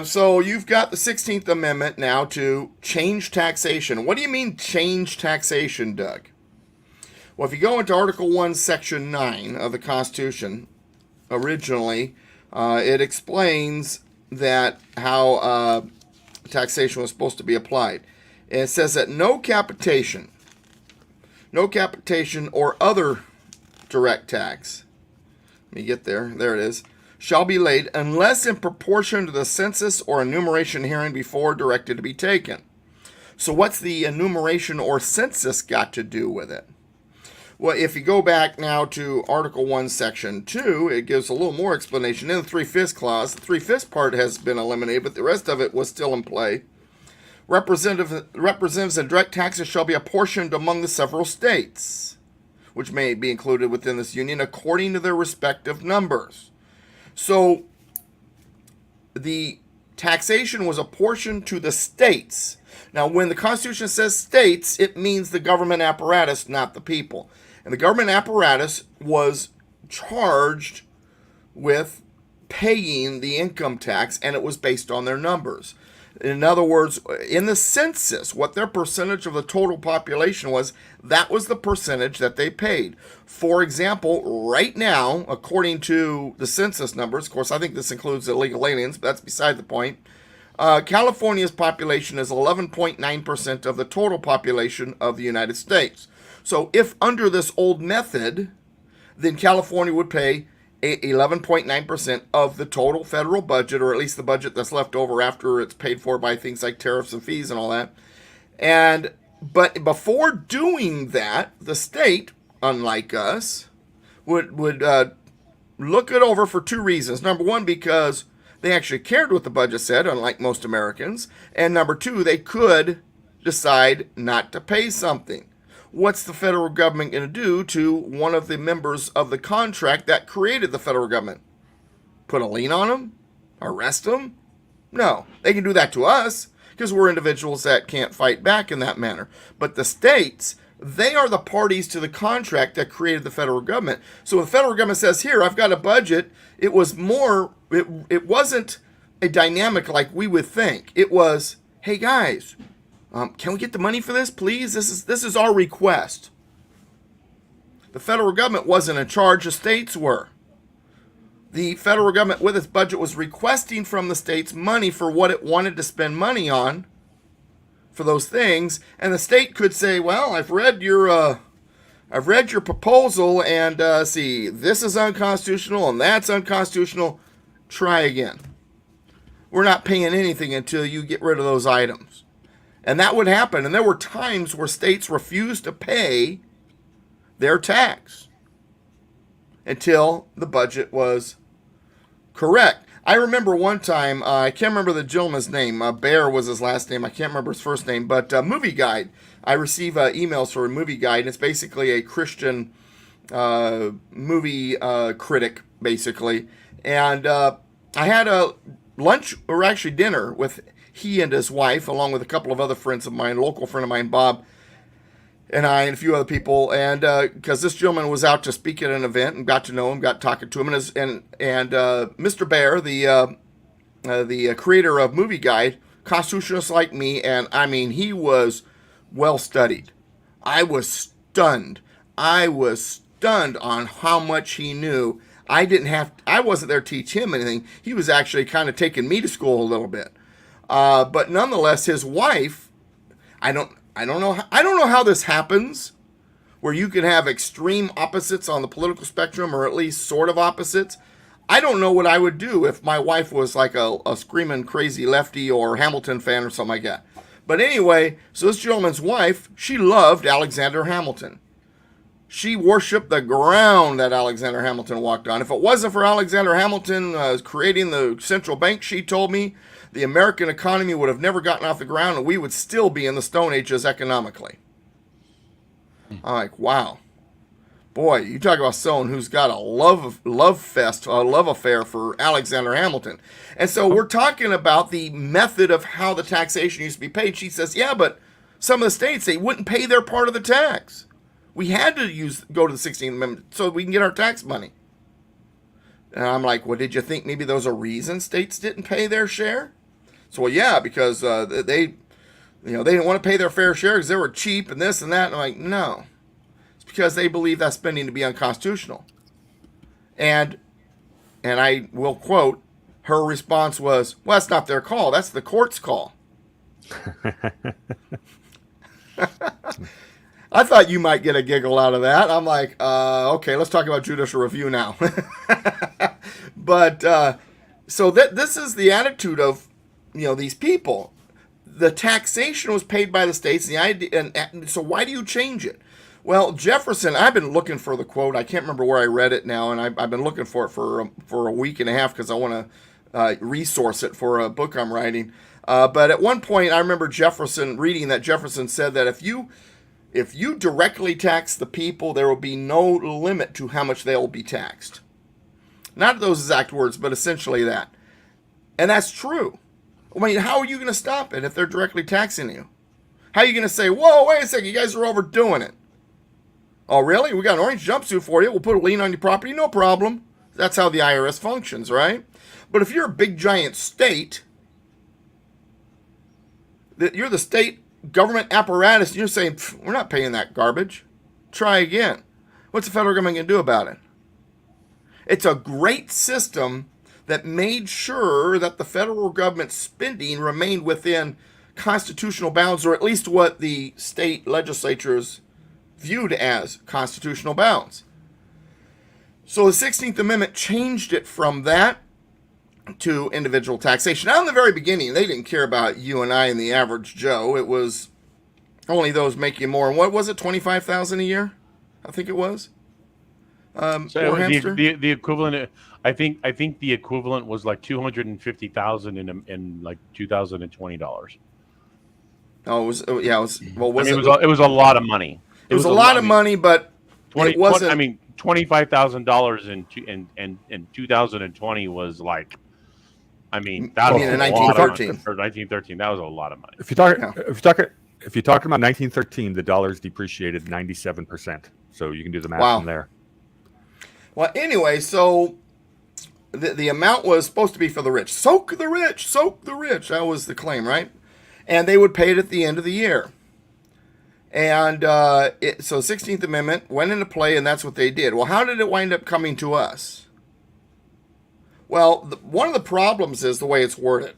So you've got the 16th Amendment now to change taxation. What do you mean change taxation, Doug? Well, if you go into Article 1, Section 9 of the Constitution, originally, it explains that how taxation was supposed to be applied. And it says that no capitation or other direct tax, let me get there, there it is, shall be laid unless in proportion to the census or enumeration herein before directed to be taken. So what's the enumeration or census got to do with it? Well, if you go back now to Article 1, Section 2, it gives a little more explanation. In the 3/5 clause, the 3/5 part has been eliminated, but the rest of it was still in play. Representatives and direct taxes shall be apportioned among the several states, which may be included within this union, according to their respective numbers. So, the taxation was apportioned to the states. Now, when the Constitution says states, it means the government apparatus, not the people. And the government apparatus was charged with paying the income tax, and it was based on their numbers. In other words, in the census, what their percentage of the total population was, that was the percentage that they paid. For example, right now, according to the census numbers, of course, I think this includes illegal aliens, but that's beside the point, California's population is 11.9% of the total population of the United States. So if under this old method, then California would pay 11.9% of the total federal budget, or at least the budget that's left over after it's paid for by things like tariffs and fees and all that. But before doing that, the state, unlike us, would look it over for two reasons. Number one, because they actually cared what the budget said, unlike most Americans. And number two, they could decide not to pay something. What's the federal government going to do to one of the members of the contract that created the federal government? Put a lien on them? Arrest them? No. They can do that to us because we're individuals that can't fight back in that manner. But the states They are the parties to the contract that created the federal government. So when the federal government says, here, I've got a budget, it wasn't a dynamic like we would think. It was, hey guys, can we get the money for this, please? This is our request. The federal government wasn't in charge, the states were. The federal government with its budget was requesting from the states money for what it wanted to spend money on for those things, and the state could say, well, I've read your proposal, and see, this is unconstitutional and that's unconstitutional. Try again. We're not paying anything until you get rid of those items. And that would happen. And there were times where states refused to pay their tax until the budget was correct. I remember one time, I can't remember the gentleman's name. Bear was his last name. I can't remember his first name. But Movie Guide. I receive emails for a Movie Guide. And it's basically a Christian movie critic, basically. And I had a lunch, or actually dinner, with he and his wife, along with a couple of other friends of mine, a local friend of mine, Bob, and I, and a few other people, and because this gentleman was out to speak at an event, and got to know him, got talking to him, and Mr. Bear, the creator of Movie Guide, constitutionalist like me, and I mean, he was well studied. I was stunned on how much he knew. I wasn't there to teach him anything. He was actually kind of taking me to school a little bit. But nonetheless, his wife, I don't know how this happens, where you can have extreme opposites on the political spectrum, or at least sort of opposites. I don't know what I would do if my wife was like a screaming crazy lefty or Hamilton fan or something like that. But anyway, so this gentleman's wife, she loved Alexander Hamilton. She worshipped the ground that Alexander Hamilton walked on. If it wasn't for Alexander Hamilton creating the central bank, she told me, the American economy would have never gotten off the ground, and we would still be in the Stone Ages economically. I'm like, wow. Boy, you talk about someone who's got a love affair for Alexander Hamilton. And so we're talking about the method of how the taxation used to be paid. She says, yeah, but some of the states, they wouldn't pay their part of the tax. We had to go to the 16th Amendment so we can get our tax money. And I'm like, well, did you think maybe those are reasons states didn't pay their share? So, well, yeah, because they didn't want to pay their fair share because they were cheap and this and that. And I'm like, no, it's because they believe that spending to be unconstitutional. And I will quote, her response was, well, that's not their call. That's the court's call. I thought you might get a giggle out of that. I'm like, okay, let's talk about judicial review now. But so this is the attitude of, these people. The taxation was paid by the states. The idea, and so why do you change it? Well, Jefferson, I've been looking for the quote. I can't remember where I read it now, and I've been looking for it for a week and a half because I want to resource it for a book I'm writing. But at one point, I remember reading that Jefferson said that if you directly tax the people, there will be no limit to how much they'll be taxed. Not those exact words, but essentially that. And that's true. I mean, how are you going to stop it if they're directly taxing you? How are you going to say, whoa, wait a second, you guys are overdoing it? Oh, really? We got an orange jumpsuit for you. We'll put a lien on your property. No problem. That's how the IRS functions, right? But if you're a big, giant state, you're the state government apparatus, and you're saying, we're not paying that garbage. Try again. What's the federal government going to do about it? It's a great system that made sure that the federal government spending remained within constitutional bounds, or at least what the state legislatures viewed as constitutional bounds. So the 16th Amendment changed it from that to individual taxation. Now, in the very beginning, they didn't care about you and I and the average Joe. It was only those making more. And what was it, $25,000 a year? I think it was. So the equivalent, I think the equivalent was like $250,000 in like $2020. Oh, it was. Yeah, it was. Well, it was a lot of money. It was a lot of money, but it wasn't. $25,000 in 2020 was like, that was in 1913. or 1913. That was a lot of money. If you're talking If you're talking about 1913, the dollar's depreciated 97%. So you can do the math Wow. from there. Well, anyway, so the amount was supposed to be for the rich. Soak the rich, soak the rich. That was the claim, right? And they would pay it at the end of the year. And so 16th Amendment went into play, and that's what they did. Well, how did it wind up coming to us? Well, one of the problems is the way it's worded.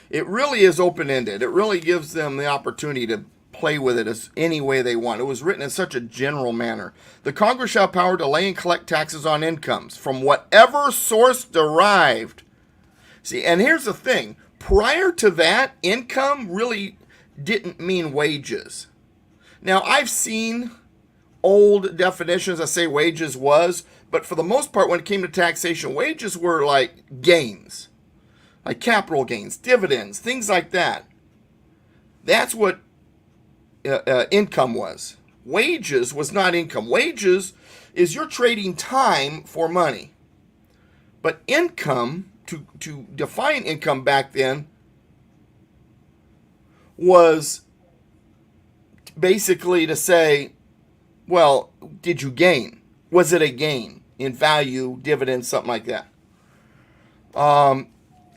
It really is open-ended. It really gives them the opportunity to play with it as any way they want. It was written in such a general manner. The Congress shall have power to lay and collect taxes on incomes from whatever source derived. See, and here's the thing. Prior to that, income really didn't mean wages. Now, I've seen old definitions that say wages was, but for the most part, when it came to taxation, wages were like gains, like capital gains, dividends, things like that. That's what income was. Wages was not income. Wages is you're trading time for money. But income, to define income back then, was basically to say, well, did you gain? Was it a gain in value, dividends, something like that?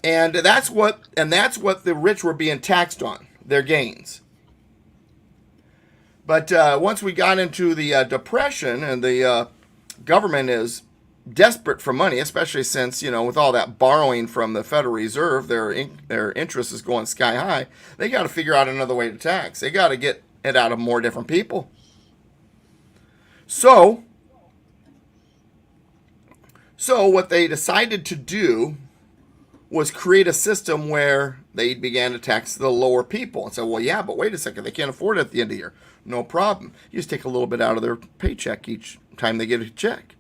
And that's what the rich were being taxed on, their gains. But once we got into the Depression, and the government is desperate for money, especially since, with all that borrowing from the Federal Reserve, their interest is going sky high. They got to figure out another way to tax. They got to get it out of more different people. So what they decided to do was create a system where they began to tax the lower people. And so, well, yeah, but wait a second, they can't afford it at the end of the year. No problem. You just take a little bit out of their paycheck each time they get a check.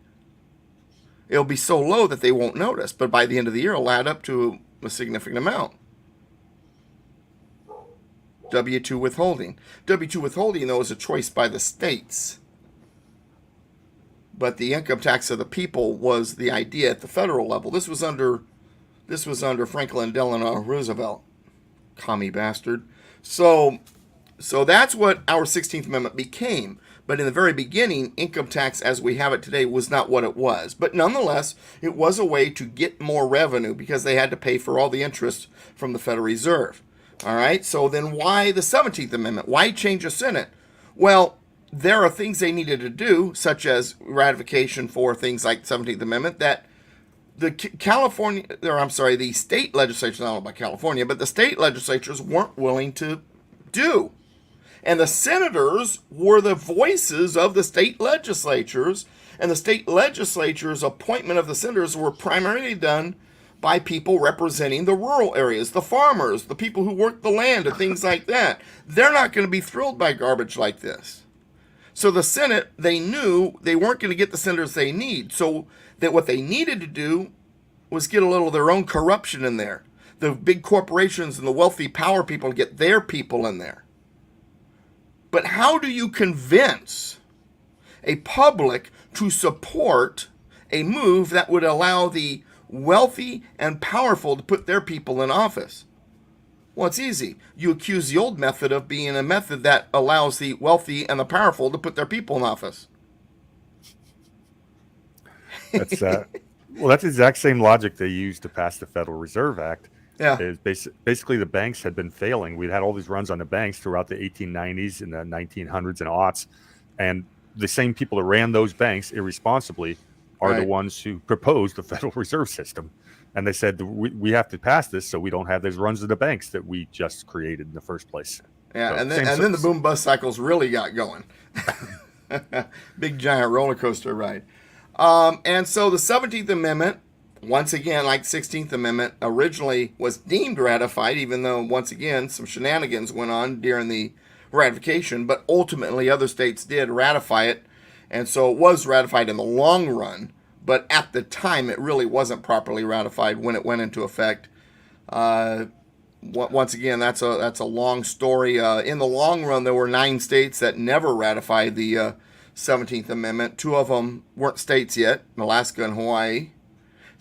It'll be so low that they won't notice, but by the end of the year, it'll add up to a significant amount. W-2 withholding. W-2 withholding, though, is a choice by the states. But the income tax of the people was the idea at the federal level. This was under Franklin Delano Roosevelt. Commie bastard. So that's what our 16th Amendment became. But in the very beginning, income tax as we have it today was not what it was. But nonetheless, it was a way to get more revenue because they had to pay for all the interest from the Federal Reserve. All right, so then why the 17th Amendment? Why change the Senate? Well, there are things they needed to do, such as ratification for things like the 17th Amendment, that the state legislatures, I don't know about California, but the state legislatures weren't willing to do. And the senators were the voices of the state legislatures, and the state legislatures' appointment of the senators were primarily done by people representing the rural areas, the farmers, the people who work the land, and things like that. They're not going to be thrilled by garbage like this. So the Senate, they knew they weren't going to get the senators they need. So that what they needed to do was get a little of their own corruption in there. The big corporations and the wealthy power people to get their people in there. But how do you convince a public to support a move that would allow the wealthy and powerful to put their people in office? Well, it's easy. You accuse the old method of being a method that allows the wealthy and the powerful to put their people in office. That's that's the exact same logic they used to pass the Federal Reserve Act. Yeah. Is basically the banks had been failing. We'd had all these runs on the banks throughout the 1890s and the 1900s and aughts, and the same people that ran those banks irresponsibly are the ones who proposed the Federal Reserve System. And they said, we have to pass this so we don't have those runs of the banks that we just created in the first place. Yeah, So, and then the boom bust cycles really got going. Big giant roller coaster ride. And so the 17th Amendment, once again, like 16th Amendment, originally was deemed ratified, even though, once again, some shenanigans went on during the ratification, but ultimately other states did ratify it, and so it was ratified in the long run, but at the time it really wasn't properly ratified when it went into effect. Once again, that's a long story. In the long run, there were 9 states that never ratified the 17th Amendment. 2 of them weren't states yet, Alaska and Hawaii.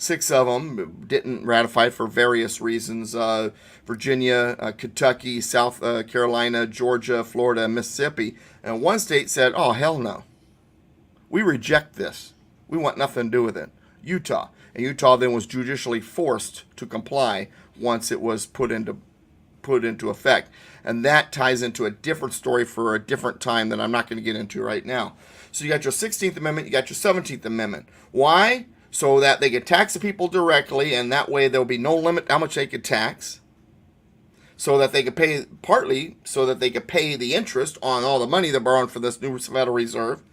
6 of them didn't ratify for various reasons. Virginia, Kentucky, South Carolina, Georgia, Florida, and Mississippi. And one state said, oh, hell no. We reject this. We want nothing to do with it. Utah. And Utah then was judicially forced to comply once it was put into effect. And that ties into a different story for a different time that I'm not going to get into right now. So you got your 16th Amendment, you got your 17th Amendment. Why? So that they could tax the people directly, and that way there'll be no limit how much they could tax. So that they could pay, partly so that they could pay the interest on all the money they're borrowing for this new Federal Reserve.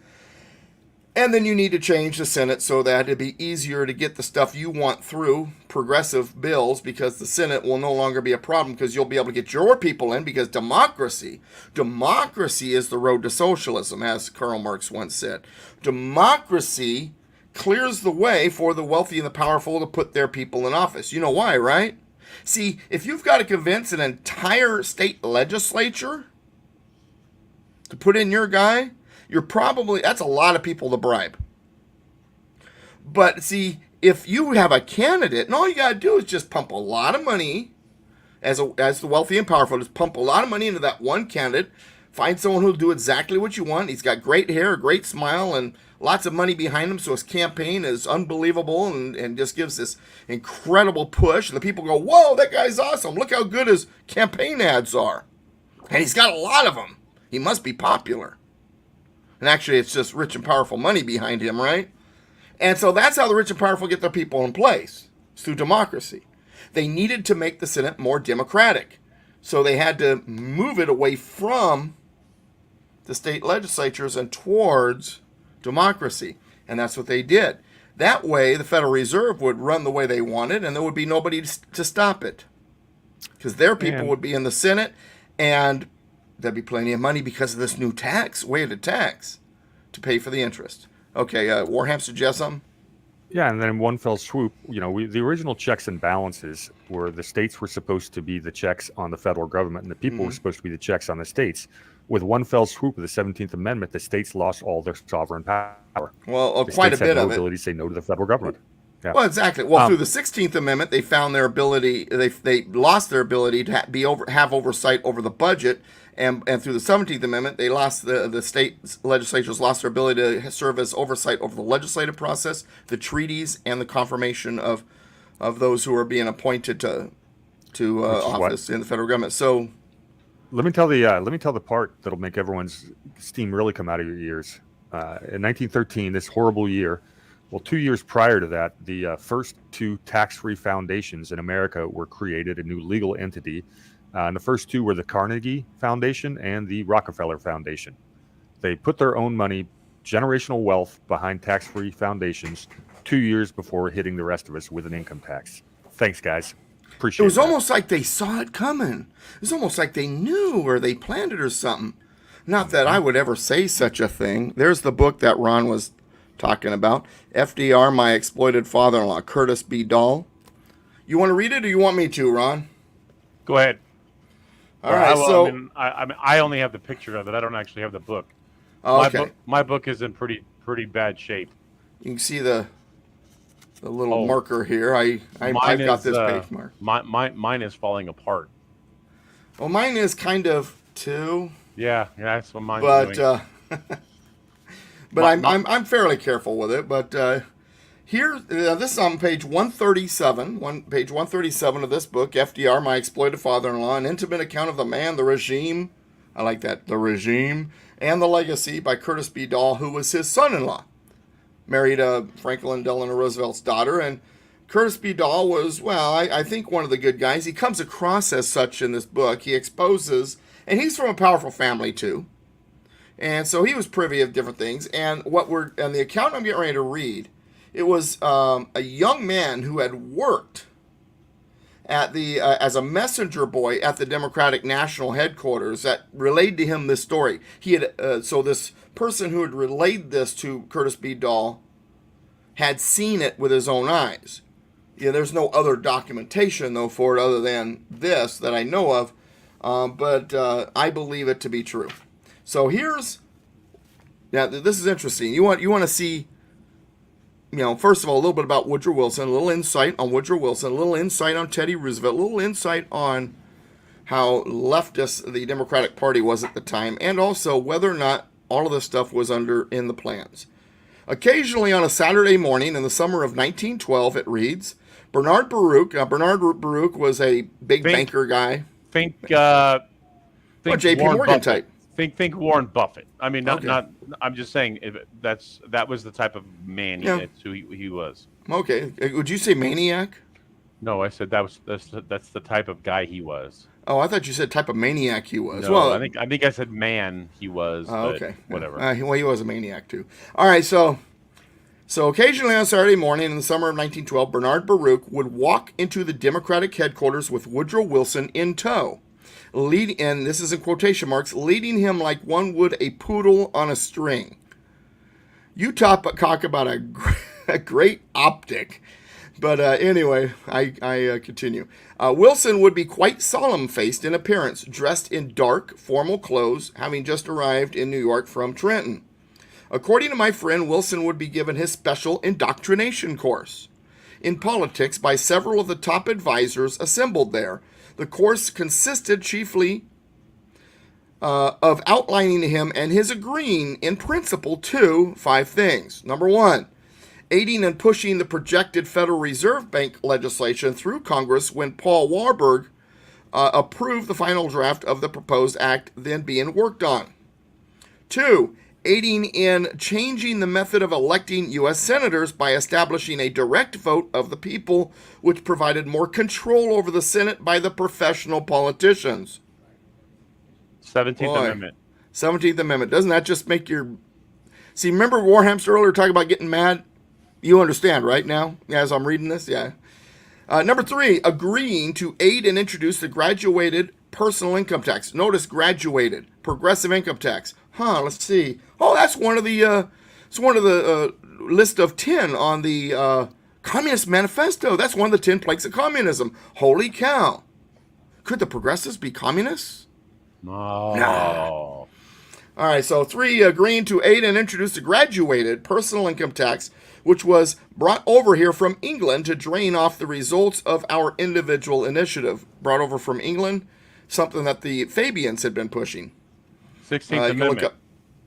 And then you need to change the Senate so that it'd be easier to get the stuff you want through, progressive bills, because the Senate will no longer be a problem because you'll be able to get your people in, because democracy is the road to socialism, as Karl Marx once said. Democracy clears the way for the wealthy and the powerful to put their people in office. You know why, right? See, if you've got to convince an entire state legislature to put in your guy, that's a lot of people to bribe. But see, if you have a candidate, and all you got to do is just pump a lot of money, as the wealthy and powerful, just pump a lot of money into that one candidate, find someone who'll do exactly what you want. He's got great hair, a great smile, and lots of money behind him, so his campaign is unbelievable and just gives this incredible push. And the people go, whoa, that guy's awesome. Look how good his campaign ads are. And he's got a lot of them. He must be popular. And actually, it's just rich and powerful money behind him, right? And so that's how the rich and powerful get their people in place. It's through democracy. They needed to make the Senate more democratic. So they had to move it away from the state legislatures and towards democracy. And that's what they did. That way, the Federal Reserve would run the way they wanted, and there would be nobody to stop it. Because their people would be in the Senate, and there'd be plenty of money because of this new way to tax to pay for the interest. Okay, Warham suggests something? Yeah, and then in one fell swoop, the original checks and balances were the states were supposed to be the checks on the federal government, and the people were supposed to be the checks on the states. With one fell swoop of the 17th Amendment, the states lost all their sovereign power. Well, quite a bit of it. They had no ability to say no to the federal government. Yeah. Well, exactly. Well, through the 16th Amendment, they found their ability. They lost their ability to have oversight over the budget, and through the 17th Amendment, they lost the state legislatures lost their ability to serve as oversight over the legislative process, the treaties, and the confirmation of those who are being appointed to office in the federal government. So, let me tell the part that'll make everyone's steam really come out of your ears. In 1913, this horrible year. Well, 2 years prior to that, the first two tax-free foundations in America were created, a new legal entity. And the first two were the Carnegie Foundation and the Rockefeller Foundation. They put their own money, generational wealth, behind tax-free foundations 2 years before hitting the rest of us with an income tax. Thanks, guys. Appreciate it. It was almost like they saw it coming. It was almost like they knew or they planned it or something. Not that I would ever say such a thing. There's the book that Ron was talking about, FDR, My Exploited Father-in-Law, Curtis B. Dahl. You want to read it, or you want me to, Ron? Go ahead. All right. I only have the picture of it. I don't actually have the book. Okay. My book is in pretty bad shape. You can see the little marker here. I've got this page mark. Mine is falling apart. Well, mine is kind of too. Yeah, that's what mine's doing. But I'm fairly careful with it. But here, this is on page 137. Page 137 of this book, FDR, My Exploited Father-in-Law, an intimate account of the man, the regime. I like that, the regime, and the legacy by Curtis B. Dahl, who was his son-in-law, married Franklin Delano Roosevelt's daughter. And Curtis B. Dahl was, well, I think one of the good guys. He comes across as such in this book. He exposes, and he's from a powerful family too. And so he was privy of different things. And the account I'm getting ready to read, it was a young man who had worked at as a messenger boy at the Democratic National Headquarters that relayed to him this story. He had so this person who had relayed this to Curtis B. Dahl had seen it with his own eyes. Yeah, there's no other documentation though for it other than this that I know of, but I believe it to be true. So this is interesting. You want to see first of all, a little bit about Woodrow Wilson, a little insight on Woodrow Wilson, a little insight on Teddy Roosevelt, a little insight on how leftist the Democratic Party was at the time, and also whether or not all of this stuff was in the plans. Occasionally on a Saturday morning in the summer of 1912, it reads, Bernard Baruch. Bernard Baruch was a big banker guy. Think J.P. Warren Morgan Buffett. type. Think Warren Buffett. I mean, Okay. not. I'm just saying that was the type of man that's who he was. Okay. Would you say maniac? No, I said that's the type of guy he was. Oh, I thought you said type of maniac he was. No, well, I think I said man he was. Oh, but okay. Whatever. Well, he was a maniac too. All right, so occasionally on Saturday morning in the summer of 1912, Bernard Baruch would walk into the Democratic headquarters with Woodrow Wilson in tow, and this is in quotation marks, leading him like one would a poodle on a string. You talk about a great optic. But anyway, I continue. Wilson would be quite solemn-faced in appearance, dressed in dark, formal clothes, having just arrived in New York from Trenton. According to my friend, Wilson would be given his special indoctrination course in politics by several of the top advisors assembled there. The course consisted chiefly of outlining to him and his agreeing in principle to 5 things. Number 1, aiding and pushing the projected Federal Reserve Bank legislation through Congress when Paul Warburg approved the final draft of the proposed act then being worked on. 2, aiding in changing the method of electing U.S. senators by establishing a direct vote of the people, which provided more control over the Senate by the professional politicians. 17th Amendment. 17th Amendment. Doesn't that just make your... See, remember Warhamster earlier talking about getting mad? You understand, right, now, as I'm reading this? Yeah. Number 3, agreeing to aid and introduce the graduated personal income tax. Notice graduated, progressive income tax. Let's see. Oh, that's one of the list of 10 on the Communist Manifesto. That's one of the 10 plagues of communism. Holy cow. Could the progressives be communists? No. No. All right, so 3, agreeing to aid and introduce the graduated personal income tax, which was brought over here from England to drain off the results of our individual initiative. Brought over from England, something that the Fabians had been pushing. 16th Amendment.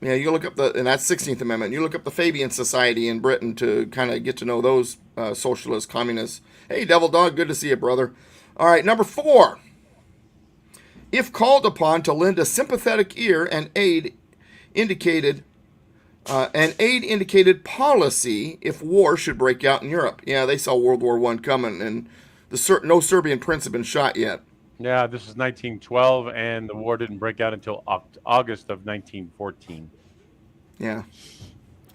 You look up and that's 16th Amendment. You look up the Fabian Society in Britain to kind of get to know those socialist communists. Hey, Devil Dog, good to see you, brother. All right, number 4. If called upon to lend a sympathetic ear and aid indicated policy if war should break out in Europe. Yeah, they saw World War I coming, and no Serbian prince had been shot yet. Yeah, this is 1912, and the war didn't break out until August of 1914. Yeah.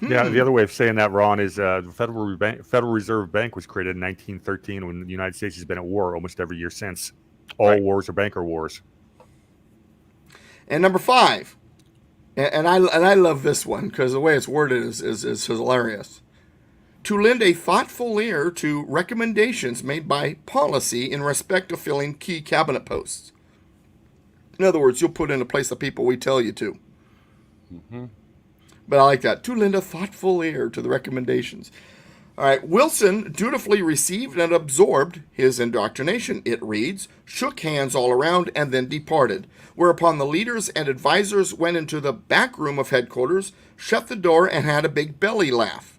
Yeah, the other way of saying that, Ron, is the Federal Reserve Bank was created in 1913 when the United States has been at war almost every year since. All wars are banker wars. And number 5, and I love this one because the way it's worded is hilarious. To lend a thoughtful ear to recommendations made by policy in respect of filling key cabinet posts. In other words, you'll put into place the people we tell you to. Mm-hmm. But I like that. To lend a thoughtful ear to the recommendations. All right. Wilson dutifully received and absorbed his indoctrination, it reads, shook hands all around, and then departed. Whereupon the leaders and advisors went into the back room of headquarters, shut the door, and had a big belly laugh.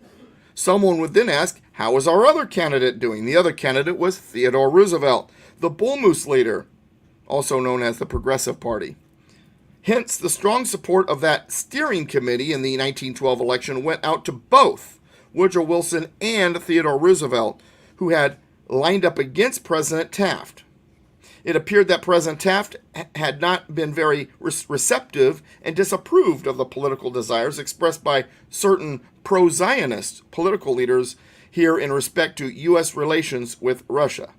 Someone would then ask, how is our other candidate doing? The other candidate was Theodore Roosevelt, the Bull Moose leader, also known as the Progressive Party. Hence, the strong support of that steering committee in the 1912 election went out to both Woodrow Wilson and Theodore Roosevelt, who had lined up against President Taft. It appeared that President Taft had not been very receptive and disapproved of the political desires expressed by certain pro-Zionist political leaders here in respect to U.S. relations with Russia.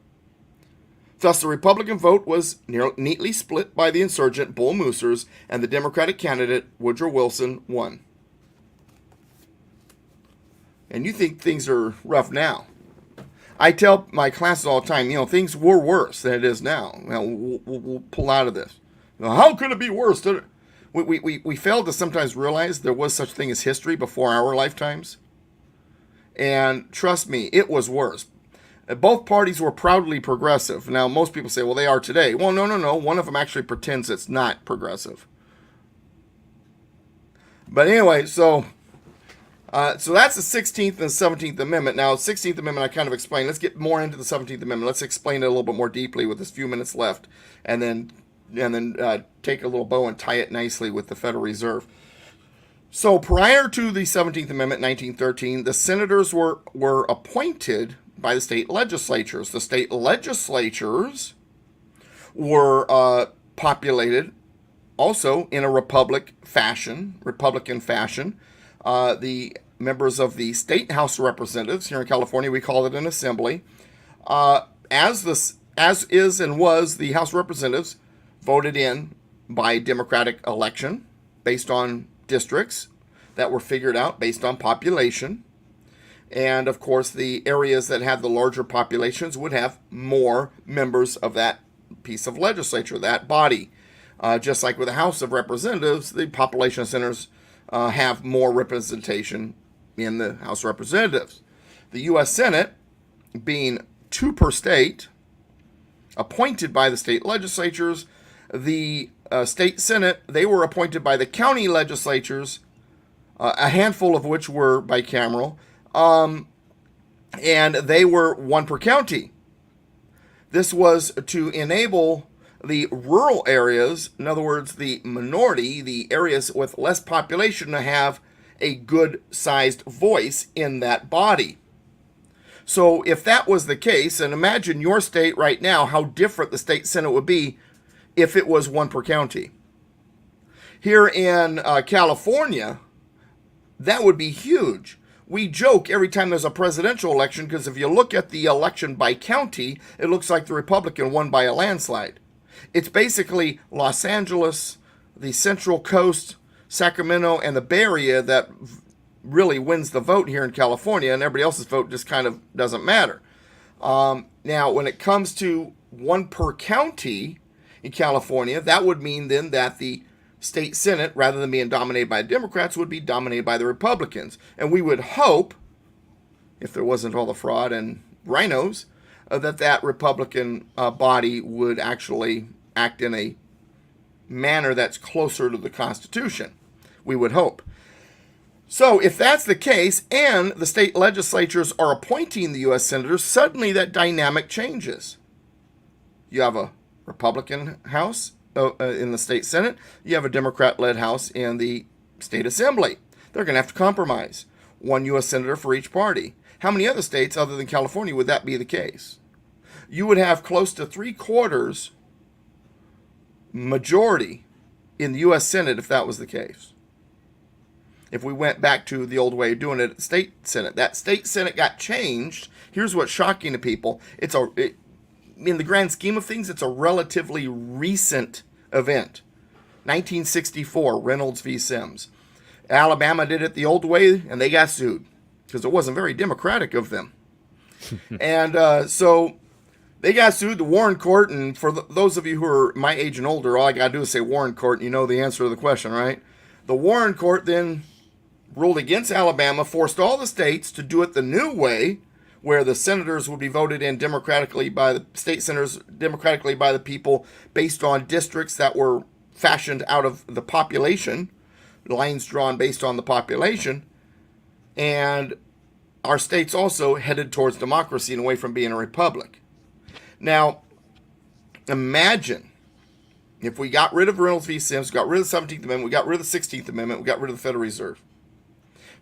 Thus, the Republican vote was neatly split by the insurgent Bull Moosers, and the Democratic candidate, Woodrow Wilson, won. And you think things are rough now. I tell my classes all the time, things were worse than it is now. We'll pull out of this. How could it be worse? We fail to sometimes realize there was such thing as history before our lifetimes. And trust me, it was worse. Both parties were proudly progressive. Now, most people say, well, they are today. Well, no. One of them actually pretends it's not progressive. But anyway, so that's the 16th and the 17th Amendment. Now, 16th Amendment I kind of explained. Let's get more into the 17th Amendment. Let's explain it a little bit more deeply with this few minutes left, and then take a little bow and tie it nicely with the Federal Reserve. So prior to the 17th Amendment, 1913, the senators were appointed by the state legislatures. The state legislatures were populated also in a Republican fashion. The members of the State House of Representatives here in California, we call it an assembly, as is and was the House of Representatives, voted in by democratic election based on districts that were figured out based on population. And of course, the areas that had the larger populations would have more members of that piece of legislature, that body. Just like with the House of Representatives, the population centers have more representation in the House of Representatives. The U.S. Senate, being 2 per state, appointed by the state legislatures. The state Senate, they were appointed by the county legislatures, a handful of which were bicameral, and they were 1 per county. This was to enable the rural areas, in other words, the minority, the areas with less population, to have a good-sized voice in that body. So if that was the case, and imagine your state right now, how different the state Senate would be if it was 1 per county. Here in California, that would be huge. We joke every time there's a presidential election because if you look at the election by county, it looks like the Republican won by a landslide. It's basically Los Angeles, the Central Coast, Sacramento, and the Bay Area that really wins the vote here in California, and everybody else's vote just kind of doesn't matter. Now, when it comes to 1 per county in California, that would mean then that the state Senate, rather than being dominated by the Democrats, would be dominated by the Republicans. And we would hope, if there wasn't all the fraud and rhinos, that Republican body would actually act in a manner that's closer to the Constitution. We would hope. So if that's the case, and the state legislatures are appointing the U.S. senators, suddenly that dynamic changes. You have a Republican House in the state Senate. You have a Democrat-led House in the state Assembly. They're going to have to compromise. 1 U.S. senator for each party. How many other states other than California would that be the case? You would have close to 3/4 majority in the U.S. Senate if that was the case. If we went back to the old way of doing it at the state Senate. That state Senate got changed. Here's what's shocking to people. In the grand scheme of things, it's a relatively recent event. 1964, Reynolds v. Sims. Alabama did it the old way, and they got sued because it wasn't very democratic of them. And so they got sued, the Warren Court, and for those of you who are my age and older, all I got to do is say Warren Court, and you know the answer to the question, right? The Warren Court then ruled against Alabama, forced all the states to do it the new way, where the senators would be voted in democratically by the state senators, democratically by the people, based on districts that were fashioned out of the population, lines drawn based on the population. And our states also headed towards democracy and away from being a republic. Now, imagine if we got rid of Reynolds v. Sims, got rid of the 17th Amendment, we got rid of the 16th Amendment, we got rid of the Federal Reserve.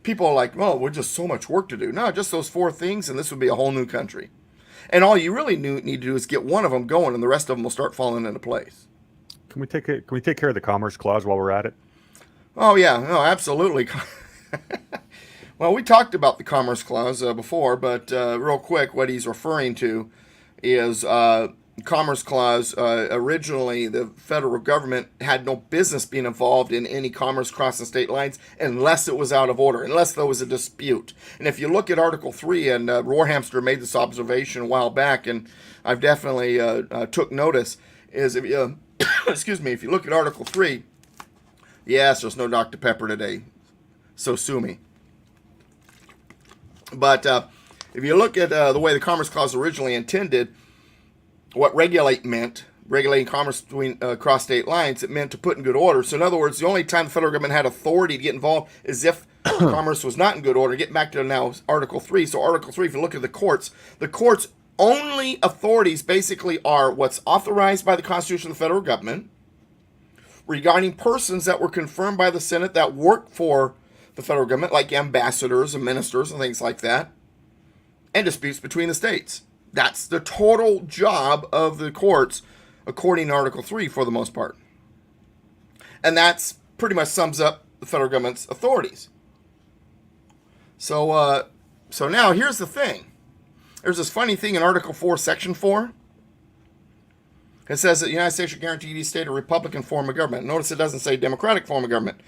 People are like, well, we're just so much work to do. No, just those 4 things, and this would be a whole new country. And all you really need to do is get one of them going, and the rest of them will start falling into place. Can we take care of the Commerce Clause while we're at it? Oh, yeah. No, absolutely. Well, we talked about the Commerce Clause before, but real quick, what he's referring to is Commerce Clause. Originally, the federal government had no business being involved in any commerce crossing state lines unless it was out of order, unless there was a dispute. And if you look at Article 3, and Rohrhamster made this observation a while back, and I've definitely took notice, is if you, excuse me, if you look at Article 3, yes, there's no Dr. Pepper today, so sue me. But if you look at the way the Commerce Clause originally intended, what regulate meant, regulating commerce between across state lines, it meant to put in good order. So in other words, the only time the federal government had authority to get involved is if commerce was not in good order. Getting back to now Article 3. So Article 3, if you look at the courts only authorities basically are what's authorized by the Constitution of the federal government regarding persons that were confirmed by the Senate that work for the federal government, like ambassadors and ministers and things like that, and disputes between the states. That's the total job of the courts, according to Article 3, for the most part. And that's pretty much sums up the federal government's authorities. So now here's the thing. There's this funny thing in Article 4, Section 4. It says that the United States should guarantee each state a Republican form of government. Notice it doesn't say democratic form of government.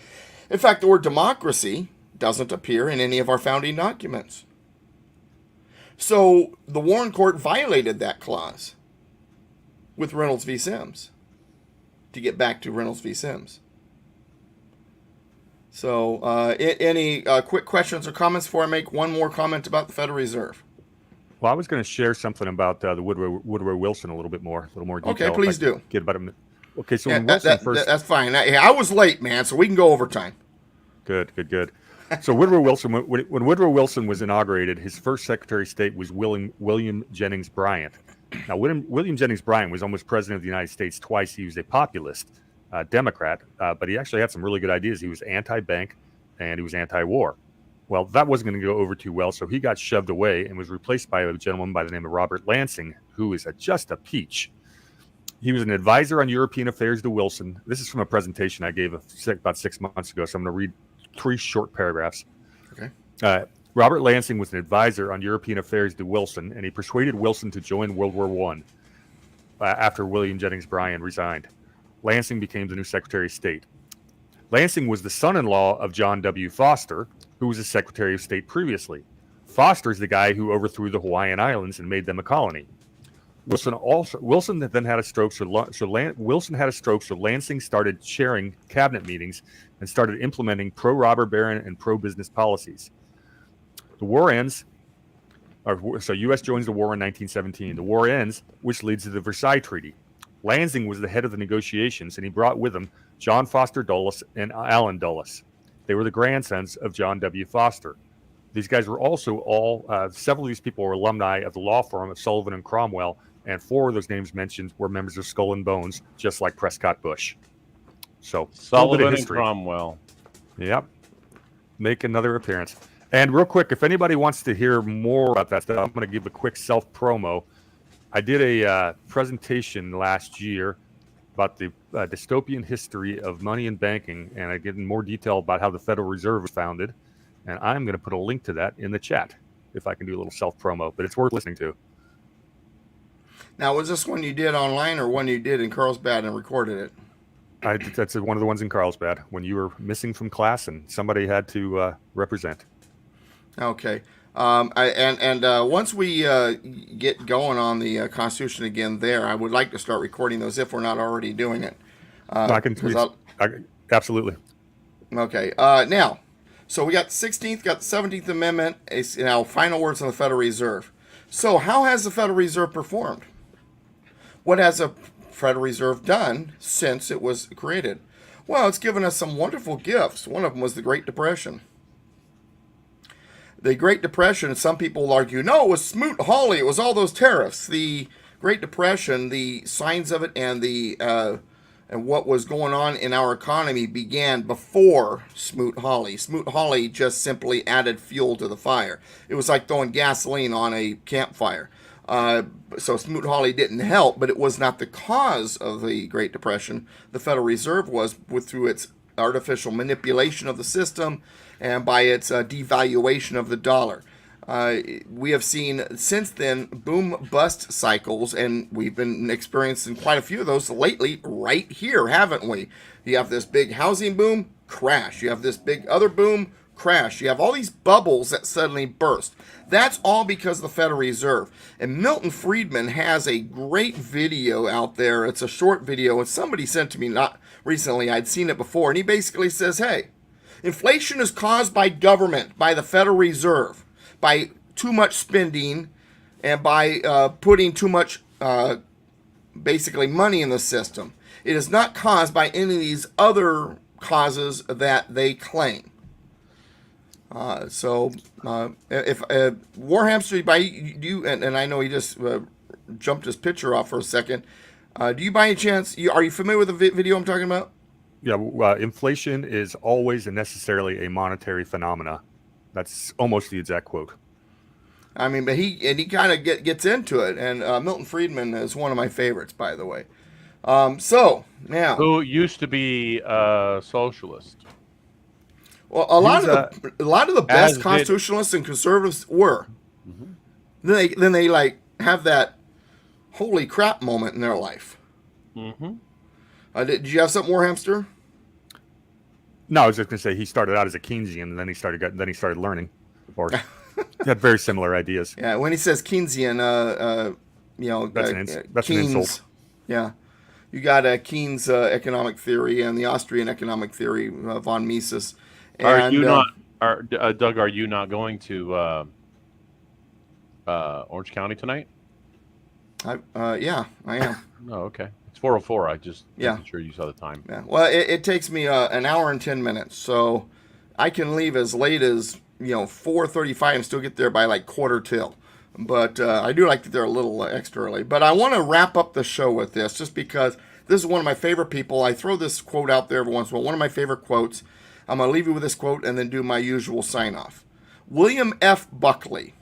In fact, the word democracy doesn't appear in any of our founding documents. So the Warren Court violated that clause with Reynolds v. Sims, to get back to Reynolds v. Sims. So any quick questions or comments before I make one more comment about the Federal Reserve? Well, I was going to share something about the Woodrow Wilson a little more detail. Okay, please do. Get about him. Okay, so when Wilson first... That's fine. I was late, man, so we can go overtime. Good. So Woodrow Wilson, when Woodrow Wilson was inaugurated, his first Secretary of State was William Jennings Bryan. Now, William Jennings Bryan was almost president of the United States twice. He was a populist Democrat, but he actually had some really good ideas. He was anti-bank and he was anti-war. Well, that wasn't going to go over too well, so he got shoved away and was replaced by a gentleman by the name of Robert Lansing, who is just a peach. He was an advisor on European affairs to Wilson. This is from a presentation I gave about 6 months ago, so I'm going to read 3 short paragraphs. Okay. Robert Lansing was an advisor on European affairs to Wilson, and he persuaded Wilson to join World War I after William Jennings Bryan resigned. Lansing became the new Secretary of State. Lansing was the son-in-law of John W. Foster, who was a Secretary of State previously. Foster is the guy who overthrew the Hawaiian Islands and made them a colony. Wilson then had a stroke, Wilson had a stroke, so Lansing started chairing cabinet meetings and started implementing pro-robber baron and pro-business policies. The war ends. So U.S. joins the war in 1917. The war ends, which leads to the Versailles Treaty. Lansing was the head of the negotiations, and he brought with him John Foster Dulles and Allen Dulles. They were the grandsons of John W. Foster. These guys were also several of these people were alumni of the law firm of Sullivan and Cromwell, and 4 of those names mentioned were members of Skull and Bones, just like Prescott Bush. So Sullivan and Cromwell. Yep. Make another appearance. And real quick, if anybody wants to hear more about that stuff, I'm going to give a quick self-promo. I did a presentation last year about the dystopian history of money and banking, and I get in more detail about how the Federal Reserve was founded. And I'm going to put a link to that in the chat, if I can do a little self-promo, but it's worth listening to. Now, was this one you did online or one you did in Carlsbad and recorded it? That's one of the ones in Carlsbad, when you were missing from class and somebody had to represent. Okay. Once we get going on the Constitution again there, I would like to start recording those if we're not already doing it. Absolutely. Okay. Now, so we got the 16th, got the 17th Amendment. It's now final words on the Federal Reserve. So how has the Federal Reserve performed? What has the Federal Reserve done since it was created? Well, it's given us some wonderful gifts. One of them was the Great Depression. The Great Depression, some people will argue, no, it was Smoot-Hawley. It was all those tariffs. The Great Depression, the signs of it and and what was going on in our economy began before Smoot-Hawley. Smoot-Hawley just simply added fuel to the fire. It was like throwing gasoline on a campfire. So Smoot-Hawley didn't help, but it was not the cause of the Great Depression. The Federal Reserve was through its artificial manipulation of the system and by its devaluation of the dollar. We have seen since then boom-bust cycles, and we've been experiencing quite a few of those lately right here, haven't we? You have this big housing boom, crash. You have this big other boom, crash. You have all these bubbles that suddenly burst. That's all because of the Federal Reserve. And Milton Friedman has a great video out there. It's a short video, and somebody sent to me not recently. I'd seen it before, and he basically says, hey, inflation is caused by government, by the Federal Reserve. by too much spending and by putting too much basically money in the system. It is not caused by any of these other causes that they claim. So if Warhamster, by you, and I know he just jumped his picture off for a second. Do you by any chance, are you familiar with the video I'm talking about? Yeah, inflation is always and necessarily a monetary phenomena. That's almost the exact quote. I mean, but he kind of gets into it, and Milton Friedman is one of my favorites, by the way. So now, who used to be a socialist? Well, a lot of the best constitutionalists and conservatives were. Mm-hmm. Then they like have that holy crap moment in their life. Mm-hmm. Did you have something more, Hamster? No, I was just gonna say he started out as a Keynesian, and then he started learning, or he had very similar ideas. Yeah, when he says Keynesian, that's Keynes, an insult. Yeah, you got Keynes' economic theory and the Austrian economic theory, von Mises. Are you not, Doug? Are you not going to Orange County tonight? Yeah, I am. Oh, okay. It's 4:04. I just making sure you saw the time. Yeah. Well, it takes me an hour and 10 minutes, so I can leave as late as 4:35 and still get there by like 1:45. But I do like to get there a little extra early. But I want to wrap up the show with this, just because this is one of my favorite people. I throw this quote out there every once in a while. One of my favorite quotes. I'm going to leave you with this quote and then do my usual sign-off. William F. Buckley,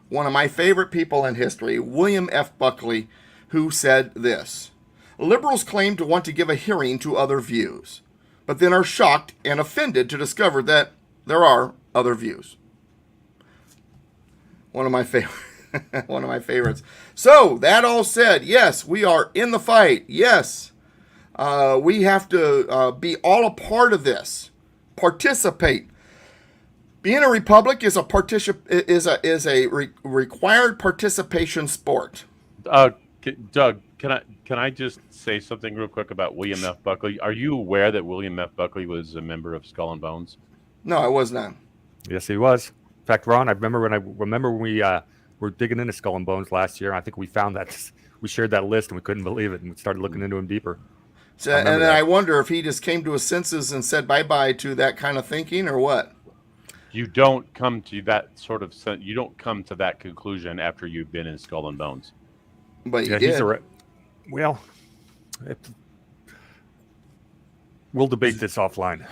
one of my favorite people in history, William F. Buckley, who said this: liberals claim to want to give a hearing to other views, but then are shocked and offended to discover that there are other views. One of my favorite, one of my favorites. So that all said, yes, we are in the fight. Yes, we have to be all a part of this. Participate. Being a republic is a required participation sport. Doug, can I just say something real quick about William F. Buckley? Are you aware that William F. Buckley was a member of Skull and Bones? No, I was not. Yes, he was. In fact, Ron, I remember when we were digging into Skull and Bones last year. I think we found that we shared that list and we couldn't believe it, and we started looking into him deeper. So, and then I wonder if he just came to his senses and said bye-bye to that kind of thinking, or what? You don't come to that you don't come to that conclusion after you've been in Skull and Bones. But he did. We'll debate this offline.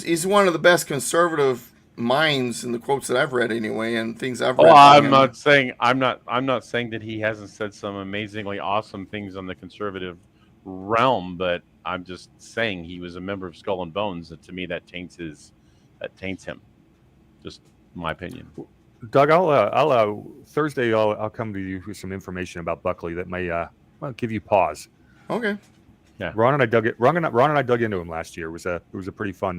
He's one of the best conservative minds in the quotes that I've read anyway, and things I've read. Oh, I'm not saying that he hasn't said some amazingly awesome things on the conservative realm, but I'm just saying he was a member of Skull and Bones, and to me that taints him. Just my opinion. Doug, I'll Thursday I'll come to you with some information about Buckley that may give you pause. Okay. Yeah. Ron and I dug into him last year. It was a pretty fun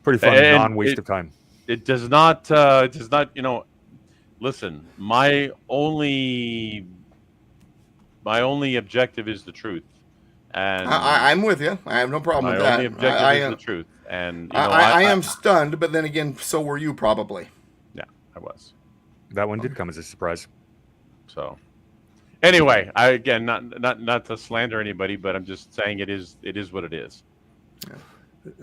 non-waste of time. It does not listen, my only objective is the truth. And I'm with you. I have no problem with that. My only objective is the truth. And I am stunned, but then again, so were you probably. Yeah, I was. That one did come as a surprise. So, anyway, not to slander anybody, but I'm just saying it is what it is. Yeah.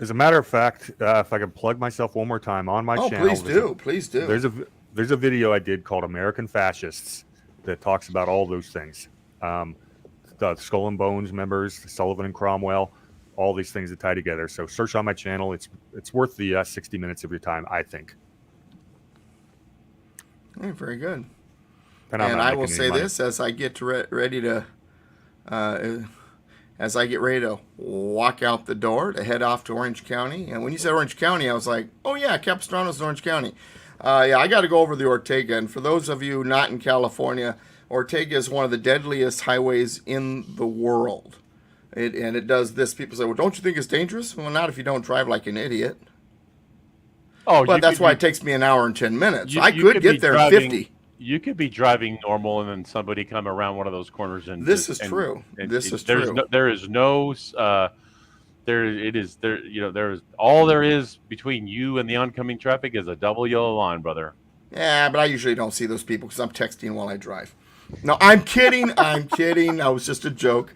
As a matter of fact, if I can plug myself one more time on my channel, please do. There's a video I did called "American Fascists" that talks about all those things. The Skull and Bones members, Sullivan and Cromwell, all these things that tie together. So search on my channel. It's worth the 60 minutes of your time, I think. Hey, very good. And I will say this as I get ready to walk out the door to head off to Orange County. And when you said Orange County, I was like, oh yeah, Capistrano's in Orange County. Yeah, I got to go over the Ortega. And for those of you not in California, Ortega is one of the deadliest highways in the world. It does this. People say, well, don't you think it's dangerous? Well, not if you don't drive like an idiot. Oh, but that's why it takes me an hour and 10 minutes. I could get there in 50. You could be driving normal, and then somebody come around one of those corners, and this is true. This is true. There is no there it is. There, you know, there's all there is between you and the oncoming traffic is a double yellow line, brother. Yeah, but I usually don't see those people because I'm texting while I drive. No, I'm kidding. I'm kidding. That was just a joke.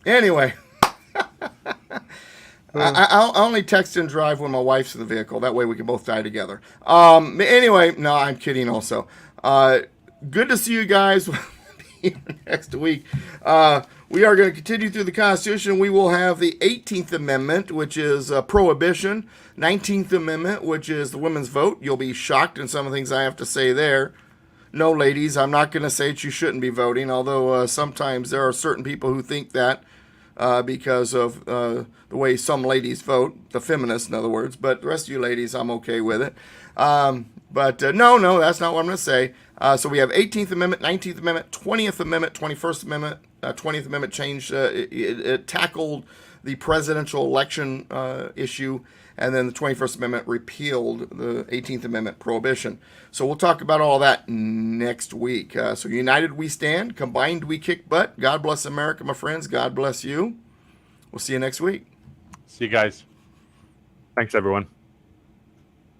Anyway, I'll only text and drive when my wife's in the vehicle. That way we can both die together. Anyway, no, I'm kidding also. Good to see you guys next week. We are going to continue through the Constitution. We will have the 18th Amendment, which is prohibition. 19th Amendment, which is the women's vote. You'll be shocked in some of the things I have to say there. No, ladies, I'm not going to say that you shouldn't be voting, although sometimes there are certain people who think that because of the way some ladies vote, the feminists, in other words. But the rest of you ladies, I'm okay with it. But no, that's not what I'm going to say. So we have 18th Amendment, 19th Amendment, 20th Amendment, 21st Amendment. 20th Amendment changed, it tackled the presidential election issue, and then the 21st Amendment repealed the 18th Amendment prohibition. So we'll talk about all that next week. So united we stand, combined we kick butt. God bless America, my friends. God bless you. We'll see you next week. See you guys. Thanks, everyone.